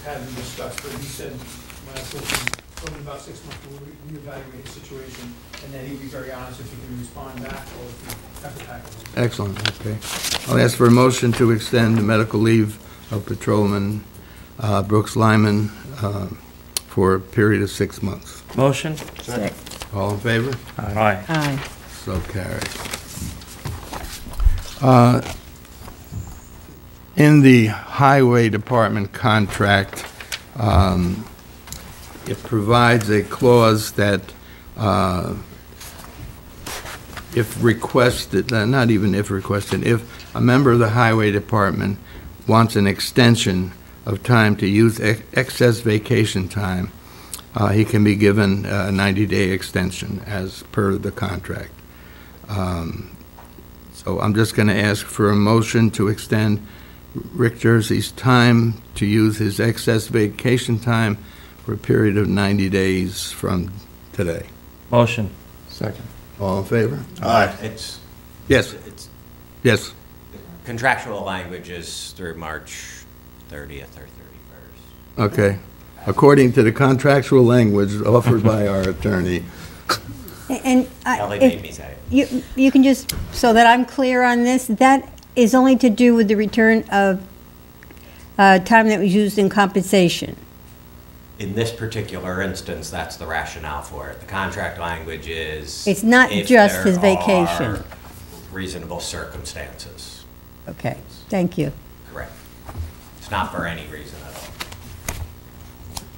had been discussed, but he said, when I told him about 6 months, we'll reevaluate his situation, and then he'd be very honest if he can respond back or if he have to tackle it. excellent, okay. I'll ask for a motion to extend the medical leave of Patrolman Brooks Lyman for a period of 6 months. Motion? All in favor? Aye. Aye. So carried. In the Highway Department contract, it provides a clause that if requested, not even if requested, if a member of the Highway Department wants an extension of time to use excess vacation time, he can be given a 90-day extension as per the contract. So I'm just going to ask for a motion to extend Rick Jersey's time to use his excess vacation time for a period of 90 days from today. Motion. Second. All in favor? Aye. It's, Yes, it's yes. contractual language is through March 30th or 31st. Okay. According to the contractual language offered by our attorney. And Kelly made me say it. you can just, so that I'm clear on this, that is only to do with the return of time that was used in compensation. In this particular instance, that's the rationale for it. The contract language is. It's not if just there his vacation. are reasonable circumstances. Okay, thank you. Correct. It's not for any reason at all.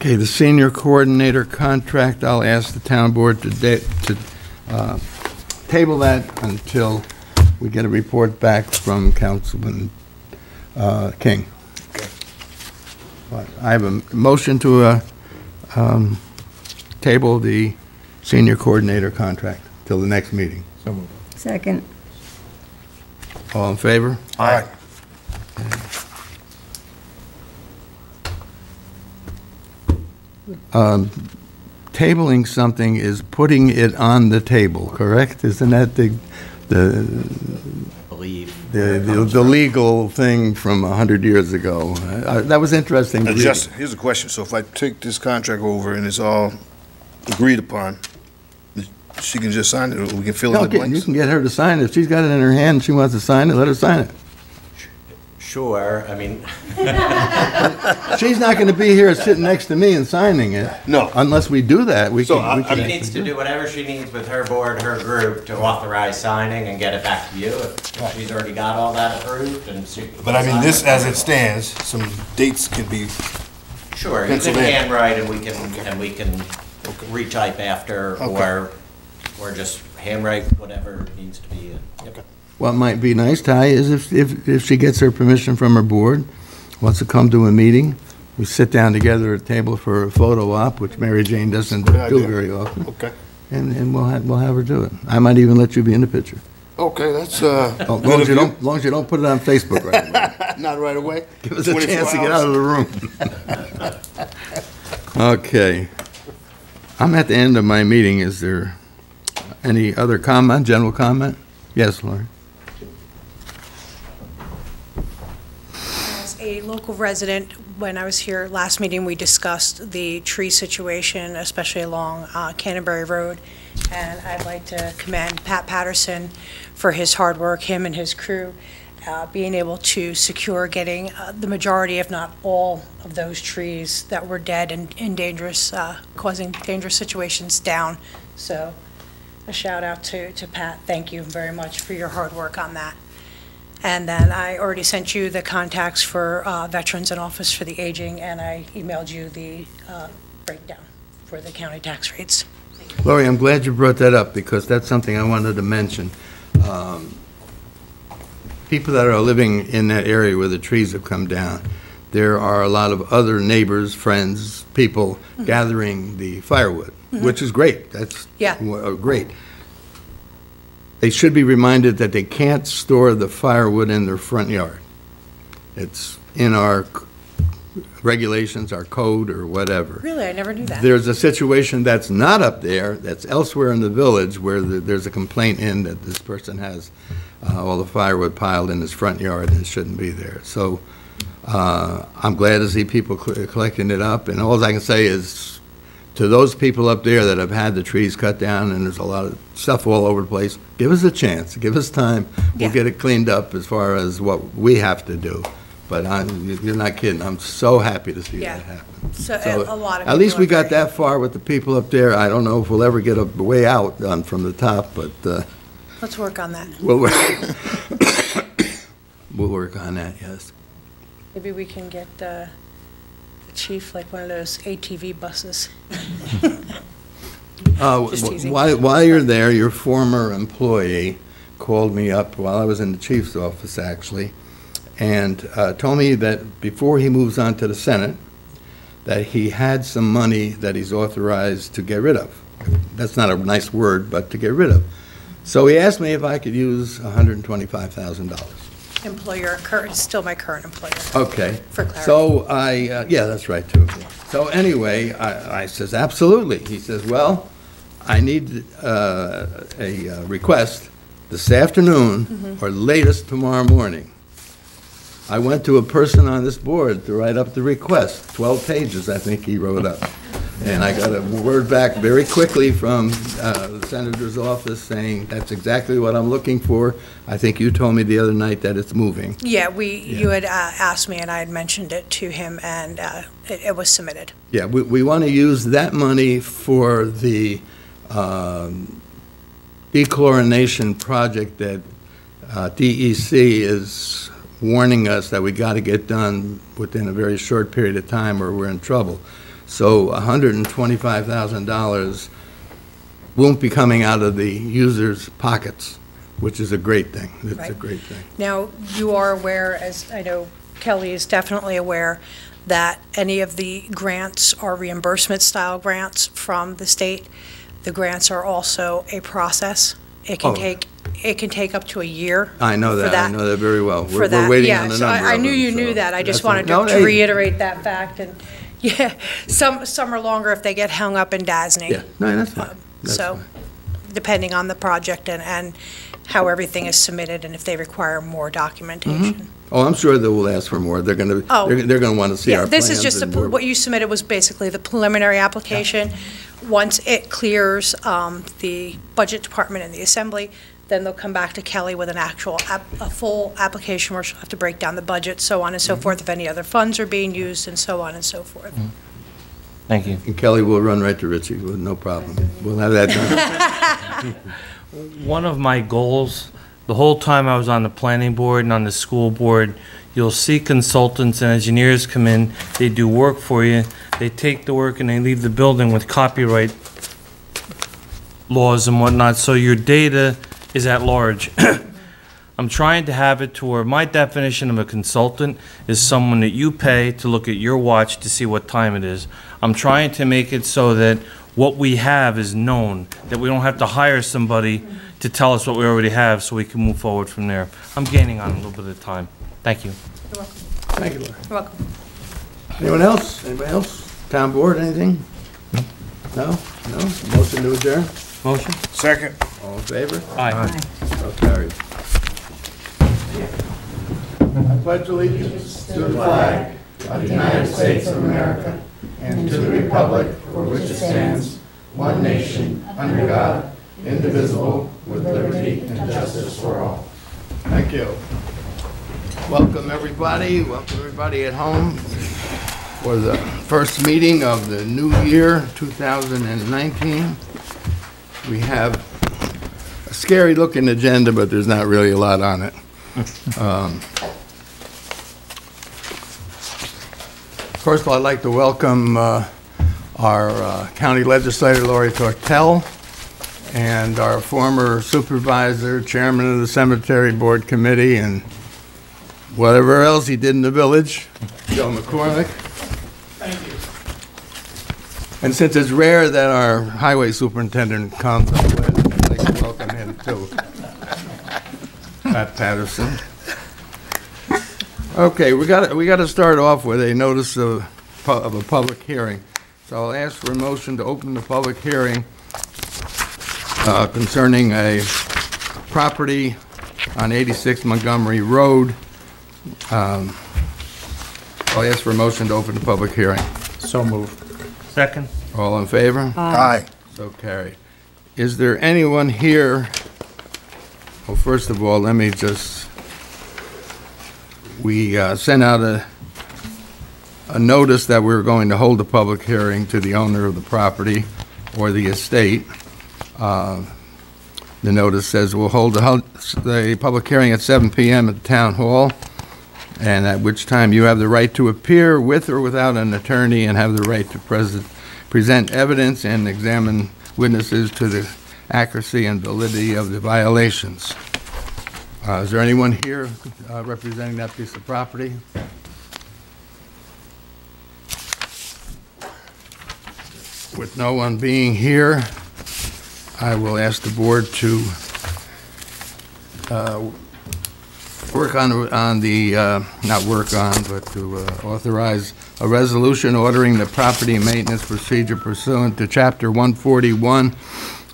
Okay, the senior coordinator contract, I'll ask the town board to table that until we get a report back from Councilman King. But I have a motion to table the senior coordinator contract till the next meeting. So moved. Second. All in favor? Aye. Tabling something is putting it on the table, correct? Isn't that the I believe. the legal thing from 100 years ago? That was interesting to read. Justin, here's a question. So if I take this contract over and it's all agreed upon, she can just sign it, or we can fill in the Okay, you blanks? can get her to sign it. If she's got it in her hand and she wants to sign it, let her sign it. Sure, I mean, She's not going to be here sitting next to me and signing it. No. Unless we do that, we So, can. we she can needs to do whatever she needs with her board, her group, to authorize signing and get it back to you. If she's already got all that approved and she. But I mean, this, as it stands, some dates can be, Sure, you pencil can in. handwrite and we can retype after, Okay. or just handwrite whatever needs to be. Yep. What might be nice, Ty, is if she gets her permission from her board, wants to come to a meeting, we sit down together at a table for a photo op, which Mary Jane doesn't Good do idea. very often, okay. and we'll have her do it. I might even let you be in the picture. Okay, that's, As long as you don't, as long as you don't put it on Facebook right away. not right away? Give us a 24 chance to get hours. out of the room. Okay. I'm at the end of my meeting. Is there any other comment, general comment? Yes, Laurie? As a local resident, when I was here last meeting, we discussed the tree situation, especially along Canterbury Road. And I'd like to commend Pat Patterson for his hard work, him and his crew, being able to secure getting the majority, if not all, of those trees that were dead and in dangerous, causing dangerous situations down. So a shout out to Pat. Thank you very much for your hard work on that. And then I already sent you the contacts for Veterans and Office for the Aging, and I emailed you the breakdown for the county tax rates. Laurie, I'm glad you brought that up, because that's something I wanted to mention. People that are living in that area where the trees have come down, there are a lot of other neighbors, friends, people gathering the firewood, which is great. That's Yeah. Great. They should be reminded that they can't store the firewood in their front yard. It's in our regulations, our code, or whatever. Really, I never knew that. There's a situation that's not up there, that's elsewhere in the village, where there's a complaint in that this person has all the firewood piled in his front yard and it shouldn't be there. So I'm glad to see people collecting it up, and all I can say is, to those people up there that have had the trees cut down and there's a lot of stuff all over the place, give us a chance, give us time. We'll Yeah. get it cleaned up as far as what we have to do. But you're not kidding. I'm so happy to see Yeah. that happen. So a lot of At least people we are got very- that far with the people up there. I don't know if we'll ever get a way out from the top, but Let's work on that. we'll work. We'll work on that, yes. Maybe we can get the chief like one of those ATV buses. Just teasing. While you're there, your former employee called me up while I was in the chief's office, actually, and told me that before he moves on to the Senate, that he had some money that he's authorized to get rid of. That's not a nice word, but to get rid of. So he asked me if I could use $125,000. Employer, still my current employer. Okay. For clarity. So yeah, that's right, too. So anyway, I says, absolutely. He says, well, I need a request this afternoon or latest tomorrow morning. I went to a person on this board to write up the request, 12 pages, I think he wrote up. And I got a word back very quickly from the senator's office saying, that's exactly what I'm looking for. I think you told me the other night that it's moving. Yeah, you had asked me, and I had mentioned it to him, and it was submitted. Yeah, we want to use that money for the dechlorination project that DEC is warning us that we got to get done within a very short period of time or we're in trouble. So $125,000 won't be coming out of the users' pockets, which is a great thing. It's a Right. great thing. Now, you are aware, as I know Kelly is definitely aware, that any of the grants are reimbursement-style grants from the state. The grants are also a process. It can Oh. take up to a year. I know for that. I know that very well. For We're that, waiting yeah. on a So number I of knew them, you so knew that. I just that's wanted no, to hey. reiterate that fact. And, yeah, some are longer if they get hung up in DASNY. Yeah, no, that's fine. That's So, fine. depending on the project and how everything is submitted and if they require more documentation. Oh, I'm sure they will ask for more. They're going to, Oh. they're going to want to see Yeah, our this plans. is just, and more. what you submitted was basically the preliminary application. once it clears the Budget Department and the Assembly, then they'll come back to Kelly with a full application where she'll have to break down the budget, so on and so forth, if any other funds are being used, and so on and so forth. Thank you. And Kelly will run right to Richie with no problem. We'll have that done. One of my goals, the whole time I was on the planning board and on the school board, you'll see consultants and engineers come in, they do work for you, they take the work and they leave the building with copyright laws and whatnot, so your data is at large. I'm trying to have it to where my definition of a consultant is someone that you pay to look at your watch to see what time it is. I'm trying to make it so that what we have is known, that we don't have to hire somebody to tell us what we already have so we can move forward from there. I'm gaining on a little bit of time. Thank you. You're welcome. Thank you, Laura. You're welcome. Anyone else? Anybody else? Town board, anything? No? No? Motion to adjourn? Motion? Second. All in favor? Aye. So carried. I pledge allegiance to the flag of the United States of America and to the republic for which it stands, one nation, under God, indivisible, with liberty and justice for all. Thank you. Welcome, everybody. Welcome, everybody at home for the first meeting of the new year, 2019. We have a scary-looking agenda, but there's not really a lot on it. First of all, I'd like to welcome our county legislator, Lori Tortel, and our former supervisor, chairman of the cemetery board committee, and whatever else he did in the village, Joe McCormick. Thank you. And since it's rare that our highway superintendent comes, I'd like to welcome him too. Pat Patterson. Okay, we got to start off with a notice of a public hearing. So I'll ask for a motion to open the public hearing concerning a property on 86 Montgomery Road. I'll ask for a motion to open the public hearing. So moved. Second? All in favor? Aye. So carried. Is there anyone here? Well, first of all, let me just, we sent out a notice that we were going to hold a public hearing to the owner of the property or the estate. The notice says we'll hold the public hearing at 7 p.m. at the town hall, and at which time you have the right to appear with or without an attorney and have the right to present evidence and examine witnesses to the accuracy and validity of the violations. Is there anyone here representing that piece of property? With no one being here, I will ask the board to work on the, not work on, but to authorize a resolution ordering the property maintenance procedure pursuant to Chapter 141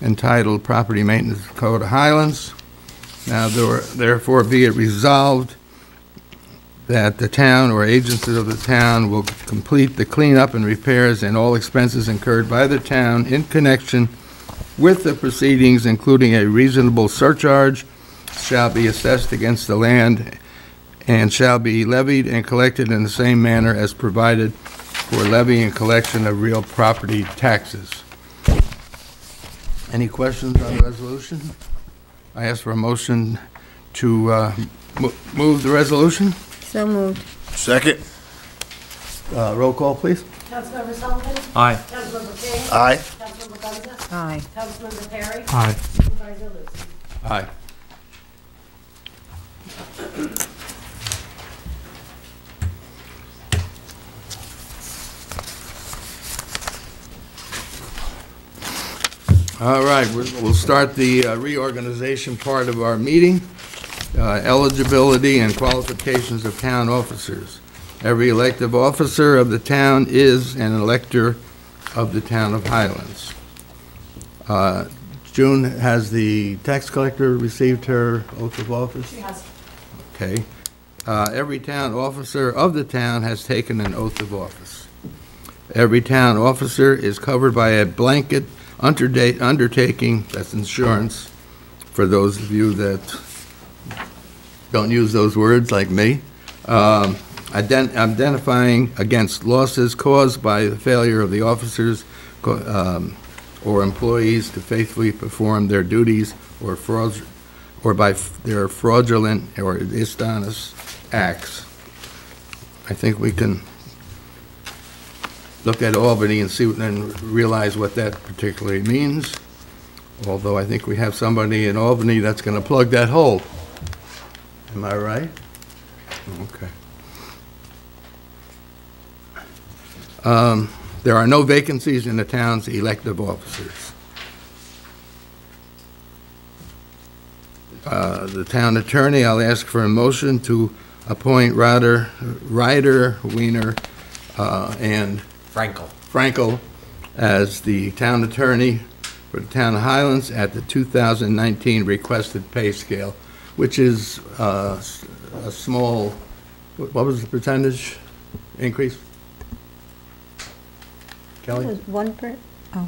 entitled Property Maintenance Code of Highlands. Now, therefore be it resolved that the town or agencies of the town will complete the cleanup and repairs and all expenses incurred by the town in connection with the proceedings, including a reasonable surcharge, shall be assessed against the land and shall be levied and collected in the same manner as provided for levy and collection of real property taxes. Any questions on the resolution? I ask for a motion to move the resolution. So moved. Second. Roll call, please. Councilmember Sullivan? Aye. Councilmember King? Aye. Councilmember Garza? Aye. Councilmember Perry? Aye. Supervisor Lucy? Aye. All right, we'll start the reorganization part of our meeting. Eligibility and qualifications of town officers. Every elective officer of the town is an elector of the town of Highlands. June, has the tax collector received her oath of office? She has. Okay. Every town officer of the town has taken an oath of office. every town officer is covered by a blanket undertaking, that's insurance, for those of you that don't use those words like me, identifying against losses caused by the failure of the officers or employees to faithfully perform their duties or by their fraudulent or dishonest acts. I think we can look at Albany and see and realize what that particularly means. Although I think we have somebody in Albany that's going to plug that hole. Am I right? Okay. There are no vacancies in the town's elective officers. The town attorney, I'll ask for a motion to appoint Ryder, Wiener, and Frankel as the town attorney for the town of Highlands at the 2019 requested pay scale, which is a small, what was the percentage increase? Kelly? It was 1%? Oh,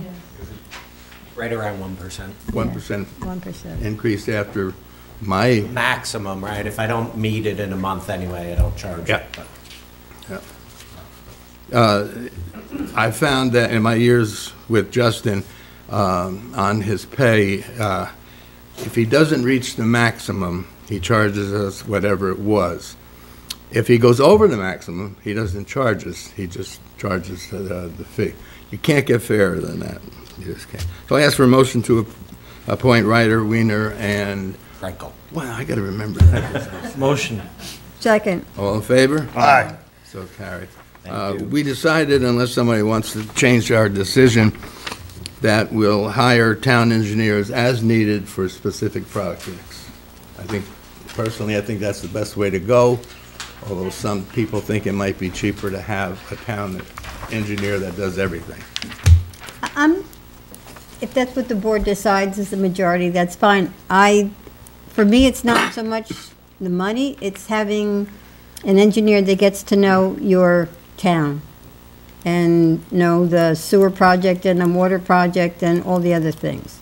Right around 1%. 1% 1%. increase after my, Maximum, right? If I don't meet it in a month anyway, I don't charge Yeah. it. But I found that in my years with Justin, on his pay, if he doesn't reach the maximum, he charges us whatever it was. If he goes over the maximum, he doesn't charge us, he just charges the fee. You can't get fairer than that, you just can't. So I ask for a motion to appoint Ryder, Wiener, and, Frankel. well, I gotta remember that. Motion. Second. All in favor? Aye. So carried. Thank you. We decided, unless somebody wants to change our decision, that we'll hire town engineers as needed for specific projects. I think, personally, I think that's the best way to go, although some people think it might be cheaper to have a town engineer that does everything. If that's what the board decides is the majority, that's fine. For me, it's not so much the money, it's having an engineer that gets to know your town and know the sewer project and the water project and all the other things.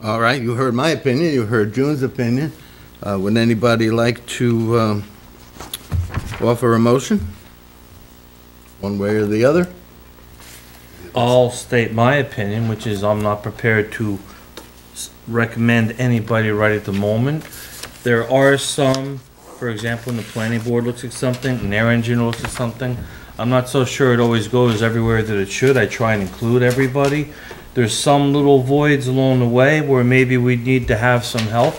All right, you heard my opinion, you heard June's opinion. Would anybody like to offer a motion? One way or the other? I'll state my opinion, which is I'm not prepared to recommend anybody right at the moment. There are some, for example, when the planning board looks at something and their engineer looks at something, I'm not so sure it always goes everywhere that it should. I try and include everybody. There's some little voids along the way where maybe we need to have some help.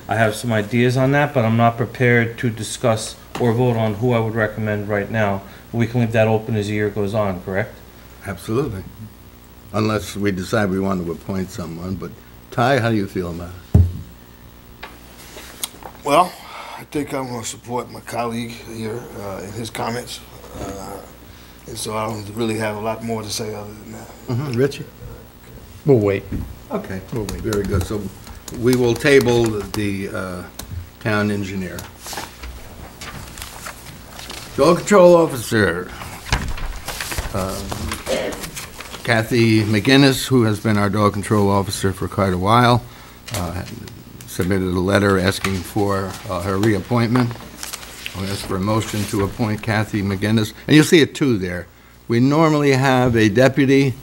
I have some ideas on that, but I'm not prepared to discuss or vote on who I would recommend right now. We can leave that open as the year goes on, correct? Absolutely. Unless we decide we want to appoint someone, but Ty, how do you feel about it? Well, I think I'm going to support my colleague here in his comments. And so I don't really have a lot more to say other than that. Richie? We'll wait. Okay, we'll wait. Very good. So we will table the town engineer. Dog control officer, Kathy McGinnis, who has been our dog control officer for quite a while, submitted a letter asking for her reappointment. I'll ask for a motion to appoint Kathy McGinnis. And you'll see it too there. We normally have a deputy.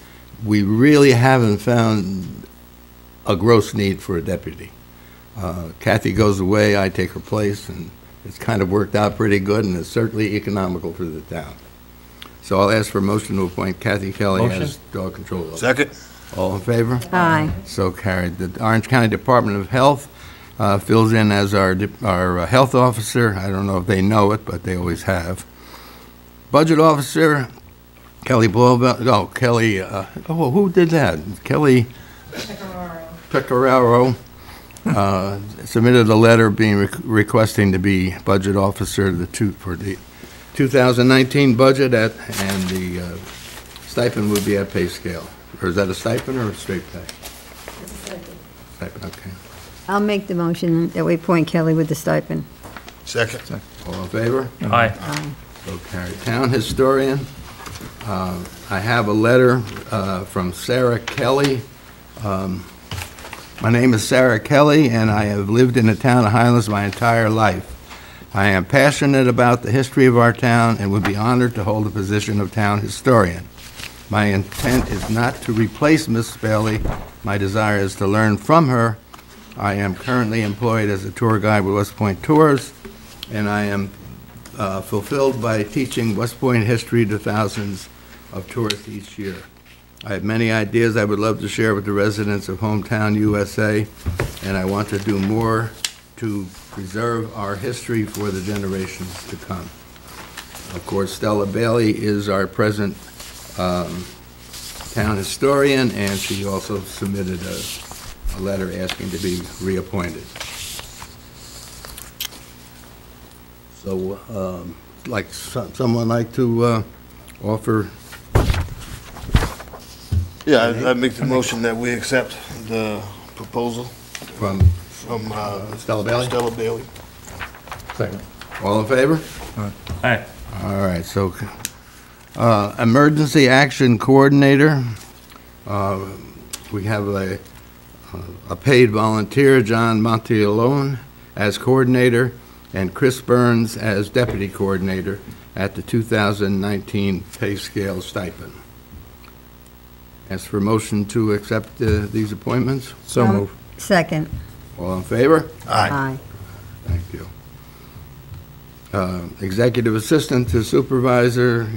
We really haven't found a gross need for a deputy. Kathy goes away, I take her place, and it's kind of worked out pretty good, and it's certainly economical for the town. So I'll ask for a motion to appoint Kathy Kelly Motion. as dog control officer. Second? All in favor? Aye. So carried. The Orange County Department of Health fills in as our health officer. I don't know if they know it, but they always have. Budget officer, Kelly Ballbell, Kelly, who did that? Kelly Pecoraro submitted a letter being requesting to be budget officer for the 2019 budget and the stipend would be at pay scale. Or is that a stipend or a straight pay? It's a second. Stipend, okay. I'll make the motion that we appoint Kelly with the stipend. Second. All in favor? Aye. Aye. So carried. Town historian, I have a letter from Sarah Kelly. My name is Sarah Kelly, and I have lived in the town of Highlands my entire life. I am passionate about the history of our town and would be honored to hold the position of town historian. My intent is not to replace Miss Bailey. My desire is to learn from her. I am currently employed as a tour guide with West Point Tours, and I am fulfilled by teaching West Point history to thousands of tourists each year. I have many ideas I would love to share with the residents of hometown USA, and I want to do more to preserve our history for the generations to come. Of course, Stella Bailey is our present town historian, and she also submitted a letter asking to be reappointed. So, like, someone like to offer? Yeah, I make the motion that we accept the proposal From Stella Bailey? Stella Bailey. Second. All in favor? Aye. All right, so, Emergency Action Coordinator, we have a paid volunteer, John Montialone, as coordinator, and Chris Burns as deputy coordinator at the 2019 pay scale stipend. Ask for motion to accept these appointments. So moved. Second. All in favor? Aye. Thank you. Executive Assistant to Supervisor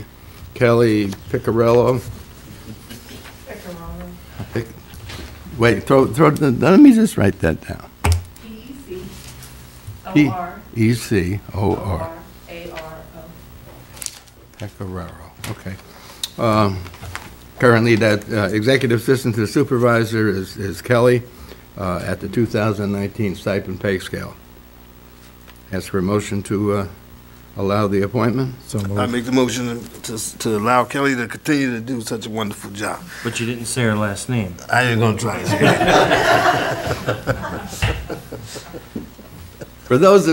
Kelly Piccarello. Wait, let me just write that down. P-E-C-O-R. Pecoraro, okay. Currently, that Executive Assistant to the Supervisor is Kelly at the 2019 stipend pay scale. Ask for a motion to allow the appointment. So I moved. make the motion to allow Kelly to continue to do such a wonderful job. But you didn't say her last name. I ain't gonna try to say it. For those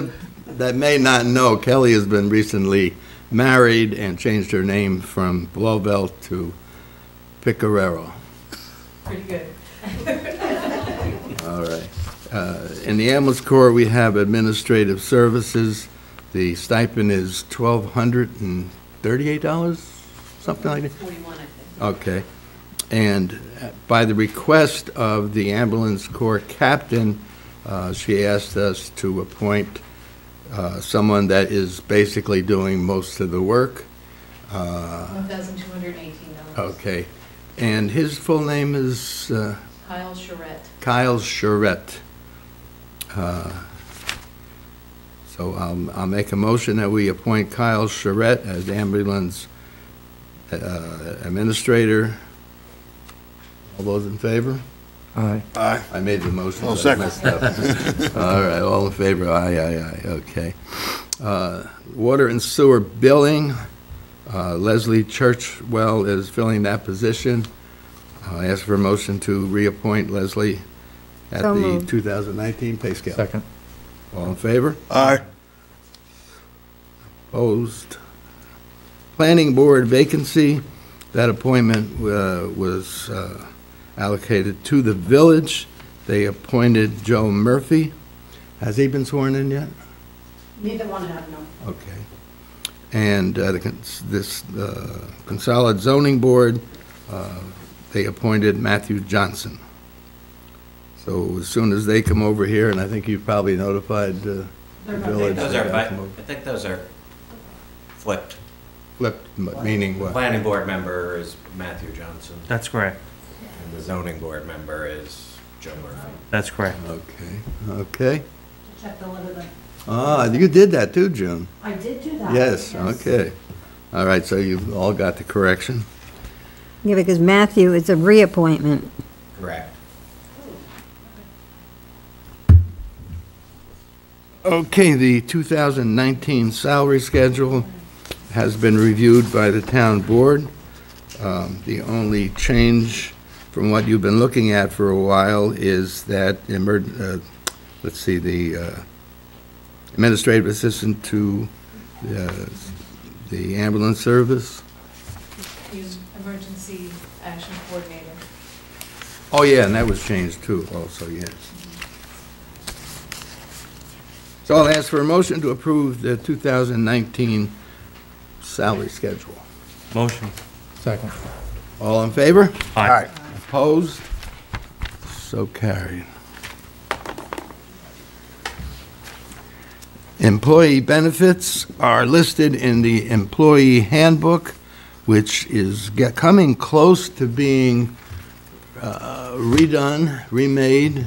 that may not know, Kelly has been recently married and changed her name from Blobel to Piccarero. Pretty good. All right. In the ambulance corps, we have administrative services. The stipend is $1,238, something like that? 41, I think. Okay. And by the request of the ambulance corps captain, she asked us to appoint someone that is basically doing most of the work. $1,218. Okay. And his full name is Kyle Charette. Kyle Charette. So I'll make a motion that we appoint Kyle Charette as ambulance administrator. All those in favor? Aye. Aye. I made the motion. Oh, but I second. messed up. All right, all in favor? Aye, aye, aye, okay. Water and sewer billing, Leslie Churchwell is filling that position. I ask for a motion to reappoint Leslie at So the moved. 2019 pay scale. Second. All in favor? Aye. Opposed? Planning Board vacancy, that appointment was allocated to the village. They appointed Joe Murphy. Has he been sworn in yet? Neither one have, no. Okay. And this Consolidated Zoning Board, they appointed Matthew Johnson. So as soon as they come over here, and I think you've probably notified the village. Those they are, gotta come over. I think those are flipped. Flipped, meaning what? Planning board member is Matthew Johnson, That's correct. and the zoning board member is Joe Murphy. That's correct. Okay, okay. Check the letter then. Ah, you did that too, June. I did do that. Yes, okay. All right, so you've all got the correction. Yeah, because Matthew is a reappointment. Correct. Okay, the 2019 salary schedule has been reviewed by the town board. The only change from what you've been looking at for a while is that, let's see, the administrative assistant to the ambulance service. The emergency action coordinator. Oh, yeah, and that was changed too, also, yes. So I'll ask for a motion to approve the 2019 salary schedule. Motion. Second. All in favor? Aye. Opposed? So carried. Employee benefits are listed in the employee handbook, which is coming close to being redone, remade,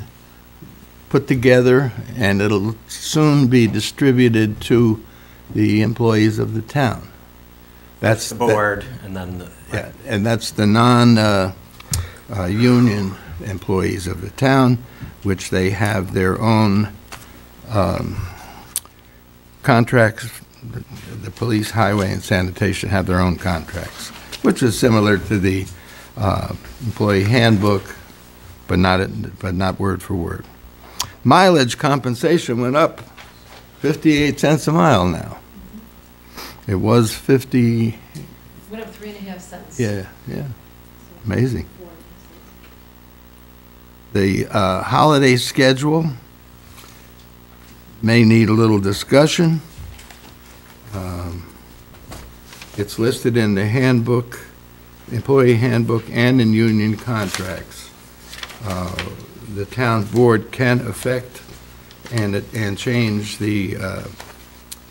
put together, and it'll soon be distributed to the employees of the town. That's The board, and then the. Yeah, and that's the non-union employees of the town, which they have their own contracts. The police, highway, and sanitation have their own contracts, which is similar to the employee handbook, but not word for word. Mileage compensation went up 58 cents a mile now. It was 50, Went up 3.5 cents. yeah, amazing. The holiday schedule may need a little discussion. It's listed in the handbook, employee handbook, and in union contracts. The town board can affect and change the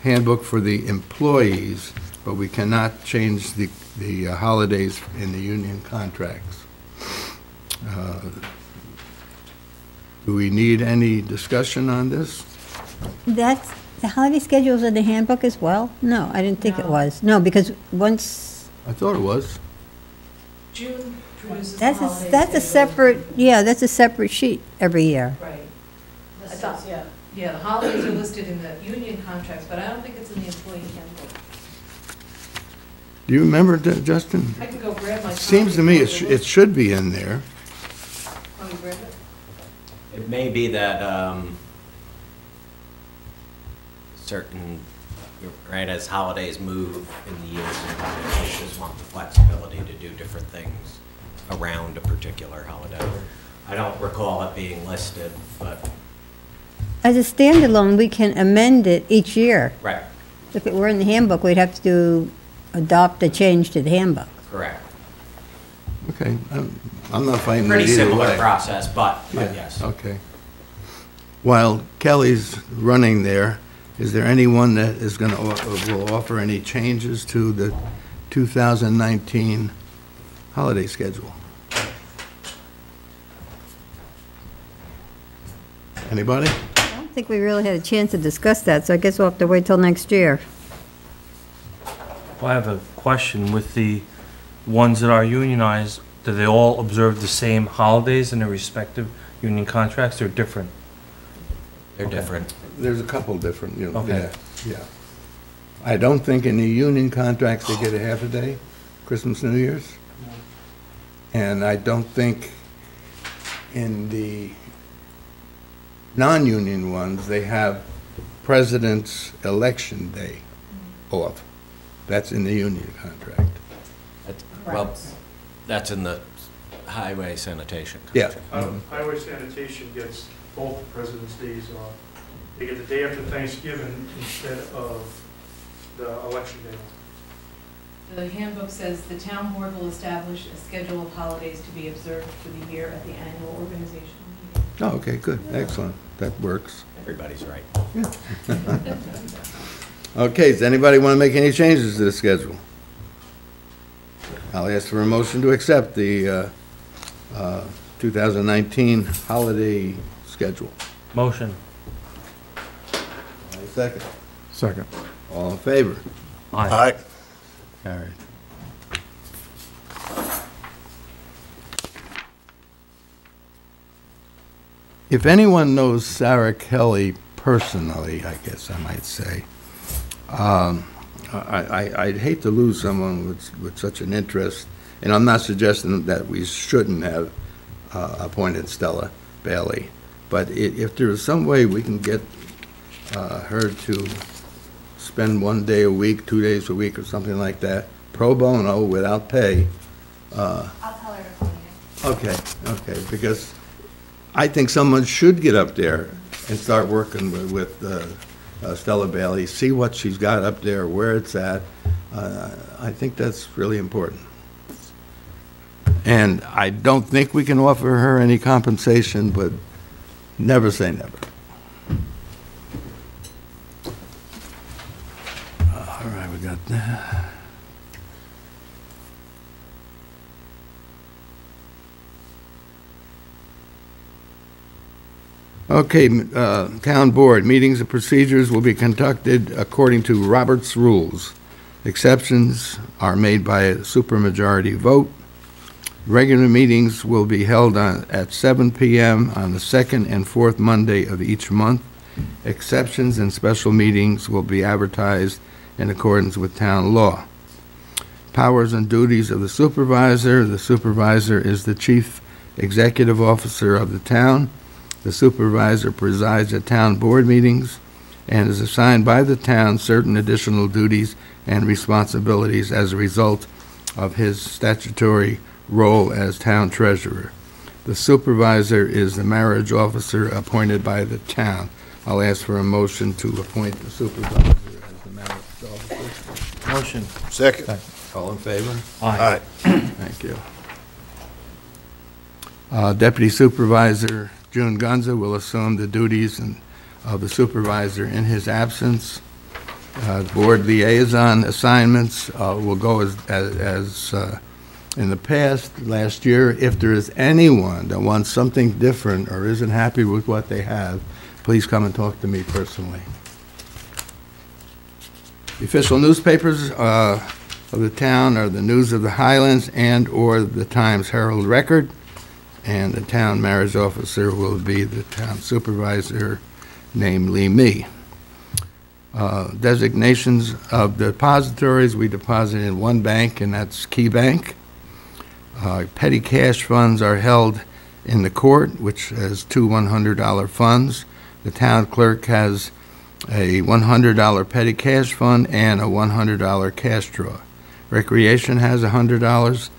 handbook for the employees, but we cannot change the holidays in the union contracts. Do we need any discussion on this? That's, the holiday schedule's in the handbook as well? No, I didn't think it No. was. No, because once, I thought it was. June produces the that's holiday a, that's a schedule. separate, yeah, that's a separate sheet every year. Right. I thought, yeah, the holidays are listed in the union contracts, but I don't think it's in the employee handbook. Do you remember, Justin? I can go grab my. Seems to me it should be in there. Want me to grab it? It may be that certain, right, as holidays move in the year, sometimes officials want the flexibility to do different things around a particular holiday. I don't recall it being listed, but. As a standalone, we can amend it each year. Right, If it were in the handbook, we'd have to adopt a change to the handbook. correct. Okay, I'm not fighting it Pretty either similar way. process, but Yeah, yes. okay. While Kelly's running there, is there anyone that is going to, will offer any changes to the 2019 holiday schedule? Anybody? I don't think we really had a chance to discuss that, so I guess we'll have to wait till next year. Well, I have a question. With the ones that are unionized, do they all observe the same holidays in their respective union contracts, or different? They're Okay. different. There's a couple different, Okay. yeah. I don't think in the union contracts they get a half a day, Christmas, New Year's. And I don't think in the non-union ones, they have President's Election Day off. That's in the union contract. Well, that's in the highway sanitation. Yeah. Highway sanitation gets both President's Days off. They get the day after Thanksgiving instead of the election day. The handbook says the town board will establish a schedule of holidays to be observed for the year at the annual organizational meeting. Oh, okay, good, excellent, that works. Everybody's right. Okay, does anybody want to make any changes to the schedule? I'll ask for a motion to accept the 2019 holiday schedule. Motion. Second. Second. All in favor? Aye. Carried. If anyone knows Sarah Kelly personally, I guess I might say, I'd hate to lose someone with such an interest, and I'm not suggesting that we shouldn't have appointed Stella Bailey, but if there is some way we can get her to spend 1 day a week, 2 days a week, or something like that, pro bono, without pay. I'll tell her to call you. Okay, because I think someone should get up there and start working with Stella Bailey, see what she's got up there, where it's at. I think that's really important. And I don't think we can offer her any compensation, but never say never. All right, we got that. Okay, Town Board, meetings and procedures will be conducted according to Robert's rules. Exceptions are made by a supermajority vote. Regular meetings will be held at 7 p.m. on the second and fourth Monday of each month. Exceptions and special meetings will be advertised in accordance with town law. Powers and duties of the supervisor. The supervisor is the chief executive officer of the town. The supervisor presides at town board meetings and is assigned by the town certain additional duties and responsibilities as a result of his statutory role as town treasurer. The supervisor is the marriage officer appointed by the town. I'll ask for a motion to appoint the supervisor as the marriage officer. Motion. Second. All in favor? Aye. Thank you. Deputy Supervisor June Gunza will assume the duties of the supervisor in his absence. Board liaison assignments will go as in the past, last year. If there is anyone that wants something different or isn't happy with what they have, please come and talk to me personally. The official newspapers of the town are the News of the Highlands and/or the Times Herald Record, and the town marriage officer will be the town supervisor, namely me. Designations of depositories, we deposit in one bank, and that's Key Bank. Petty cash funds are held in the court, which has two $100 funds. The town clerk has a $100 petty cash fund and a $100 cash drawer. Recreation has $100,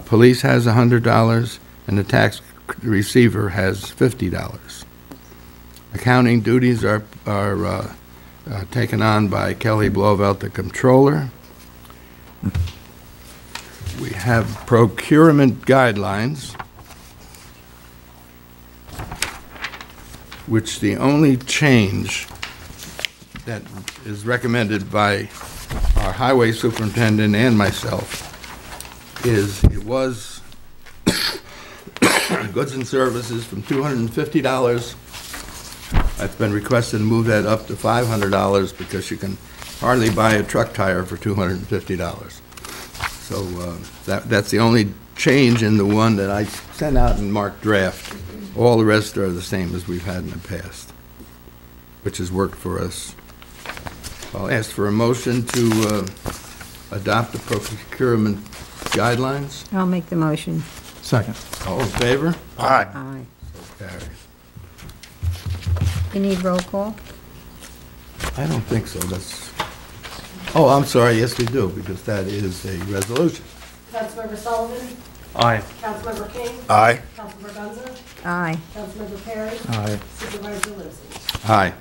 police has $100, and the tax receiver has $50. Accounting duties are taken on by Kelly Blovelt, the controller. We have procurement guidelines, which the only change that is recommended by our highway superintendent and myself is it was goods and services from $250. That's been requested to move that up to $500 because you can hardly buy a truck tire for $250. So that's the only change in the one that I sent out in marked draft. All the rest are the same as we've had in the past, which has worked for us. I'll ask for a motion to adopt the procurement guidelines. I'll make the motion. Second. All in favor? Aye. Aye. So carried. You need roll call? I don't think so. Oh, I'm sorry. Yes, we do, because that is a resolution. Councilmember Sullivan? Aye. Councilmember King? Aye. Councilmember Gunzer? Aye. Councilmember Perry? Aye. Supervisor Lindsay? Aye.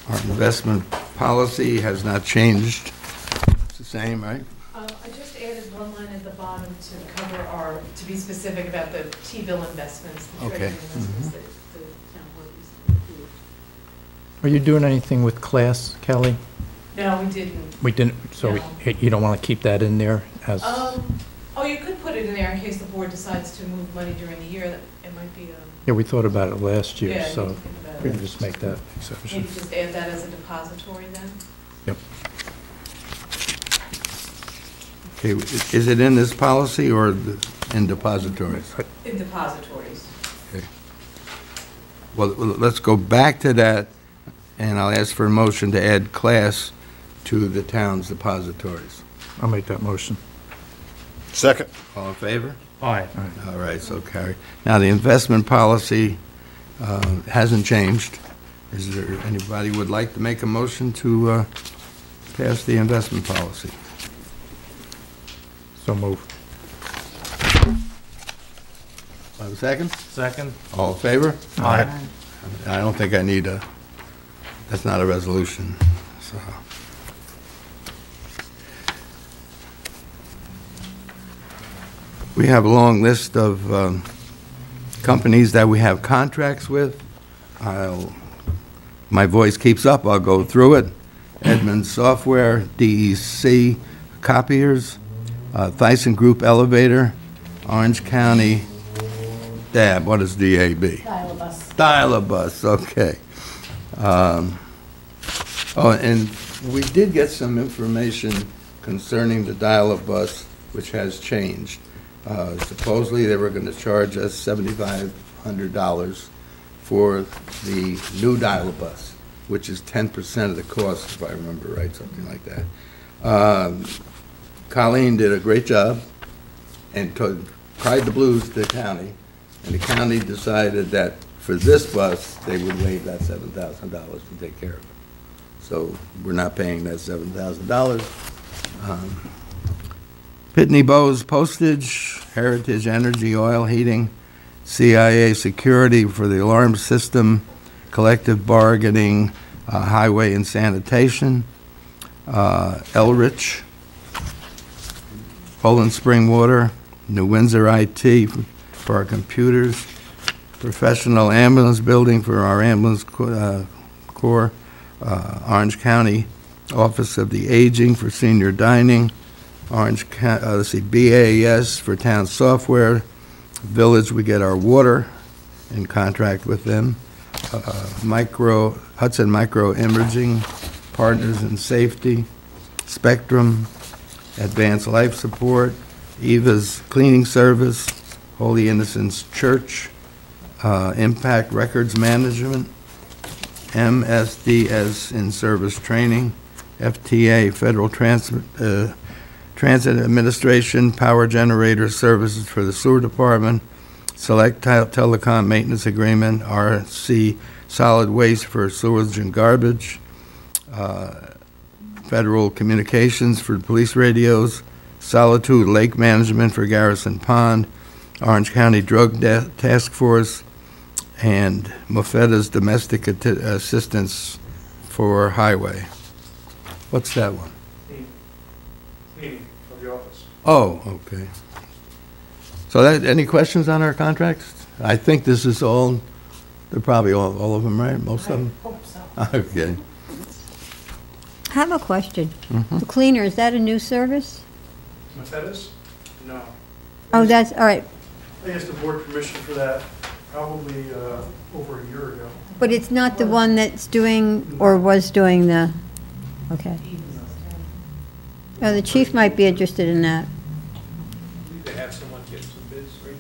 Our investment policy has not changed. It's the same, right? I just added one line at the bottom to cover to be specific about the T-bill investments, the Okay. treasury investments that the town board used to include. Are you doing anything with class, Kelly? No, we didn't. We didn't, so No. you don't want to keep that in there as, Oh, you could put it in there in case the board decides to move money during the year, that it might be yeah, we thought about it last year, yeah, you so can think about we it. can just make that exception. Maybe just add that as a depository then? Yep. Okay, is it in this policy or in depositories? In depositories. Well, let's go back to that, and I'll ask for a motion to add class to the town's depositories. I'll make that motion. Second. All in favor? Aye. All right, so carry. Now, the investment policy hasn't changed. Is there anybody would like to make a motion to pass the investment policy? So moved. Have a second? Second? All in favor? Aye. I don't think I need that's not a resolution, so. We have a long list of companies that we have contracts with. My voice keeps up, I'll go through it. Edmunds Software, DEC Copiers, Thyssen Group Elevator, Orange County, DAB, what is DAB? Dial-a-bus. Dial-a-bus, okay. Oh, and we did get some information concerning the dial-a-bus, which has changed. Supposedly, they were going to charge us $7,500 for the new dial-a-bus, which is 10% of the cost, if I remember right, something like that. Colleen did a great job and cried the blues to the county, and the county decided that for this bus, they would waive that $7,000 and take care of it. So we're not paying that $7,000. Pitney Bowes Postage, Heritage Energy Oil Heating, CIA Security for the Alarm System, Collective Bargaining, Highway and Sanitation, Elrich, Poland Spring Water, New Windsor IT for our computers, Professional Ambulance Building for our ambulance corps, Orange County Office of the Aging for senior dining, BAS for town software, Village, we get our water in contract with them, Hudson Micro Imaging, Partners in Safety, Spectrum, Advanced Life Support, Eva's Cleaning Service, Holy Innocents Church, Impact Records Management, MSDS In-Service Training, FTA Federal Transit Administration, Power Generator Services for the Sewer Department, Select Telecom Maintenance Agreement, RC Solid Waste for Sewage and Garbage, Federal Communications for police radios, Solitude Lake Management for Garrison Pond, Orange County Drug Task Force, and Mofetta's Domestic Assistance for Highway. What's that one? Cleaning of the office. Oh, okay. So any questions on our contracts? I think this is all, they're probably all of them, right? Most of them? Hope so. Okay. I have a question. The cleaner, is that a new service? Mofetta's? No. Oh, that's, all right. I asked the board permission for that probably over a year ago. But it's not the one that's doing, or was doing the, okay. Oh, the chief might be interested in that. They have someone get some bids, right?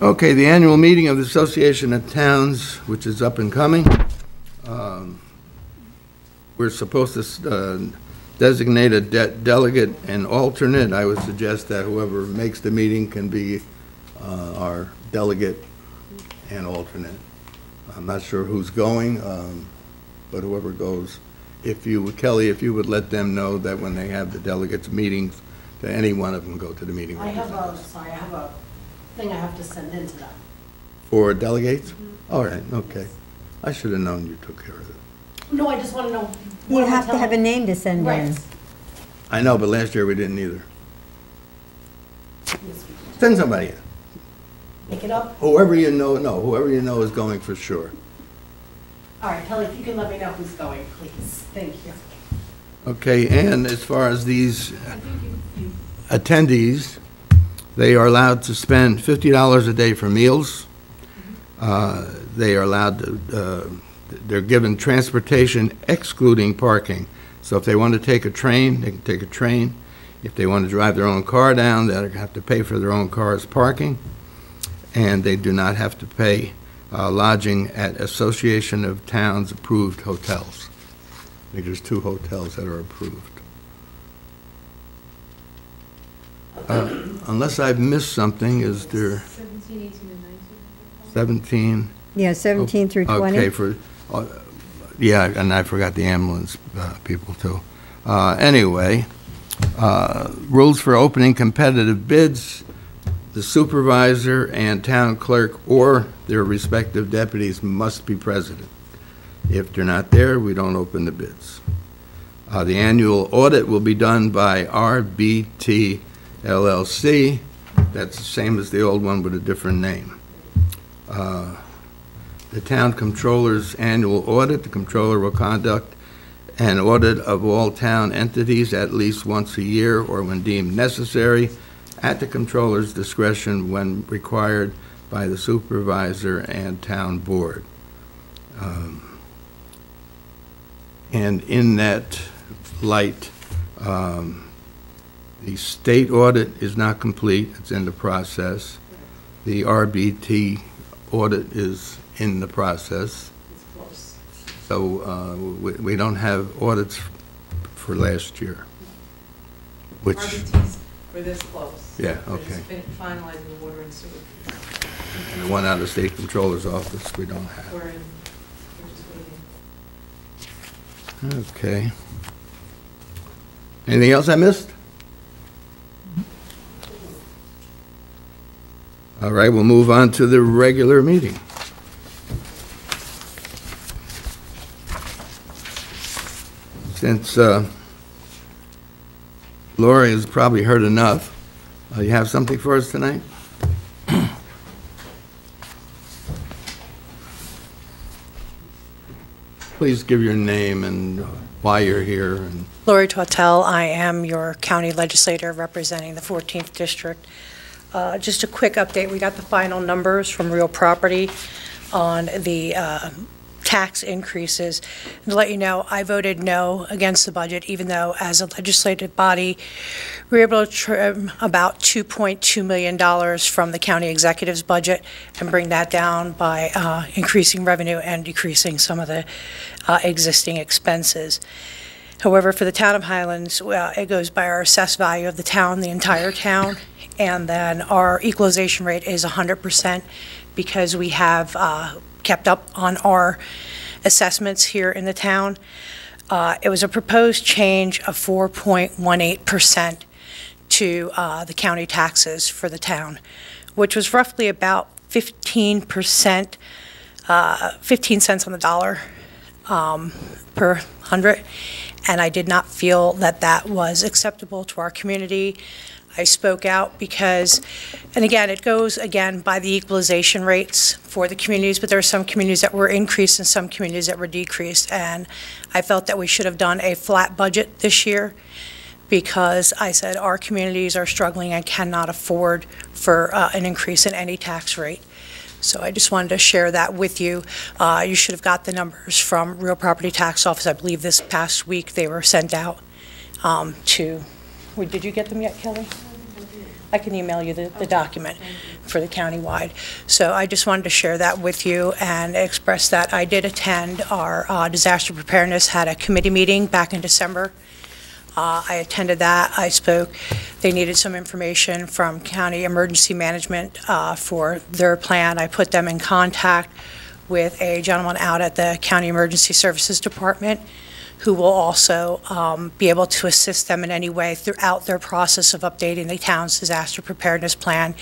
Okay, the annual meeting of the Association of Towns, which is up and coming. We're supposed to designate a delegate and alternate. I would suggest that whoever makes the meeting can be our delegate and alternate. I'm not sure who's going, but whoever goes, Kelly, if you would let them know that when they have the delegates meetings, that any one of them go to the meeting. I have a thing I have to send in to them. For delegates? All right, okay. I should have known you took care of it. No, I just want to know. You what am I have to have a telling- name to send in. Right. I know, but last year we didn't either. Yes, we can. Send somebody in. Make it up. Whoever you know is going for sure. All right, Kelly, if you can let me know who's going, please. Thank you. Okay, and as far as these attendees, they are allowed to spend $50 a day for meals. They are allowed to, they're given transportation excluding parking. So if they want to take a train, they can take a train. If they want to drive their own car down, they'll have to pay for their own car's parking. And they do not have to pay lodging at Association of Towns approved hotels. I think there's 2 hotels that are approved. And Unless I've missed something, is there 17, 18, and 19. 17? Yeah, 17 through 20. Okay, yeah, and I forgot the ambulance people too. Anyway, rules for opening competitive bids, the supervisor and town clerk or their respective deputies must be present. If they're not there, we don't open the bids. The annual audit will be done by RBT LLC. That's the same as the old one with a different name. The town controller's annual audit, the controller will conduct an audit of all town entities at least once a year or when deemed necessary at the controller's discretion when required by the supervisor and town board. And in that light, the state audit is not complete, it's in the process. The RBT audit is in the process. It's close. So we don't have audits for last year, which, RBTs were this close. Yeah, We're okay. just finalizing the water and sewer. and the one out of the state controller's office, we don't have. We're just waiting. Okay. Anything else I missed? All right, we'll move on to the regular meeting. Since Lori has probably heard enough, you have something for us tonight? Please give your name and why you're here. And Lori Tautel, I am your county legislator representing the 14th District. Just a quick update, we got the final numbers from Real Property on the tax increases. And to let you know, I voted no against the budget, even though as a legislative body, we were able to trim about $2.2 million from the county executive's budget and bring that down by increasing revenue and decreasing some of the existing expenses. However, for the town of Highlands, it goes by our assessed value of the town, the entire town, and then our equalization rate is 100% because we have kept up on our assessments here in the town. It was a proposed change of 4.18% to the county taxes for the town, which was roughly about 15%, 15 cents on the dollar per 100. And I did not feel that that was acceptable to our community. I spoke out because, and again, it goes again by the equalization rates for the communities, but there are some communities that were increased and some communities that were decreased. And I felt that we should have done a flat budget this year because I said our communities are struggling and cannot afford for an increase in any tax rate. So I just wanted to share that with you. You should have got the numbers from Real Property Tax Office. I believe this past week they were sent out to. Did you get them yet, Kelly? I can email you the document for the countywide. So I just wanted to share that with you and express that I did attend our disaster preparedness, had a committee meeting back in December. I attended that. I spoke. They needed some information from county emergency management for their plan. I put them in contact with a gentleman out at the County Emergency Services Department who will also be able to assist them in any way throughout their process of updating the town's disaster preparedness plan.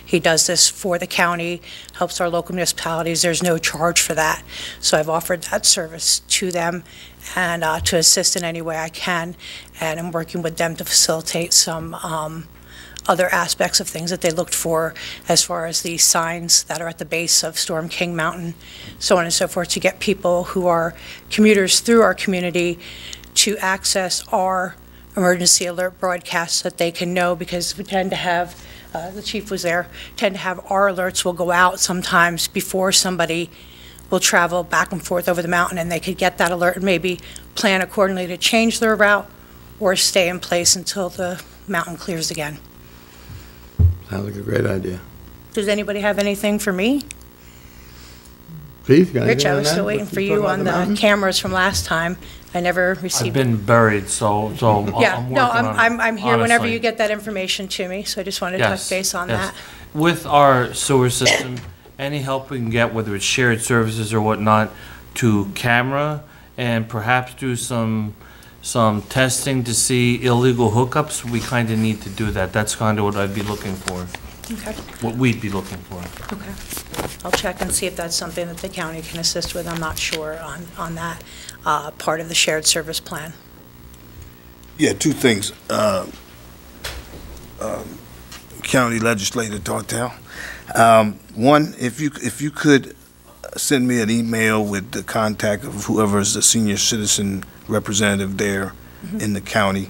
He does this for the county, helps our local municipalities. There's no charge for that. So I've offered that service to them and to assist in any way I can. And I'm working with them to facilitate some other aspects of things that they looked for as far as the signs that are at the base of Storm King Mountain, so on and so forth, to get people who are commuters through our community to access our emergency alert broadcasts so that they can know, because we tend to have, the chief was there, tend to have our alerts will go out sometimes before somebody will travel back and forth over the mountain, and they could get that alert and maybe plan accordingly to change their route or stay in place until the mountain clears again. Sounds like a great idea. Does anybody have anything for me? Keith, you got anything Rich, I on was that? still waiting Let's for talk you about on the mountain. cameras from last time. I never I've received it. been buried, so Yeah, I'm working no, on it, I'm here whenever honestly. you get that information to me, so I just wanted to touch base on yes. that. With our sewer system, any help we can get, whether it's shared services or whatnot, to camera and perhaps do some testing to see illegal hookups, we kind of need to do that. That's kind of what I'd be looking for, Okay, what we'd be looking for. okay. I'll check and see if that's something that the county can assist with. I'm not sure on that part of the shared service plan. Yeah, two things. County Legislator Tortel. One, if you could send me an email with the contact of whoever is the senior citizen representative there in the county.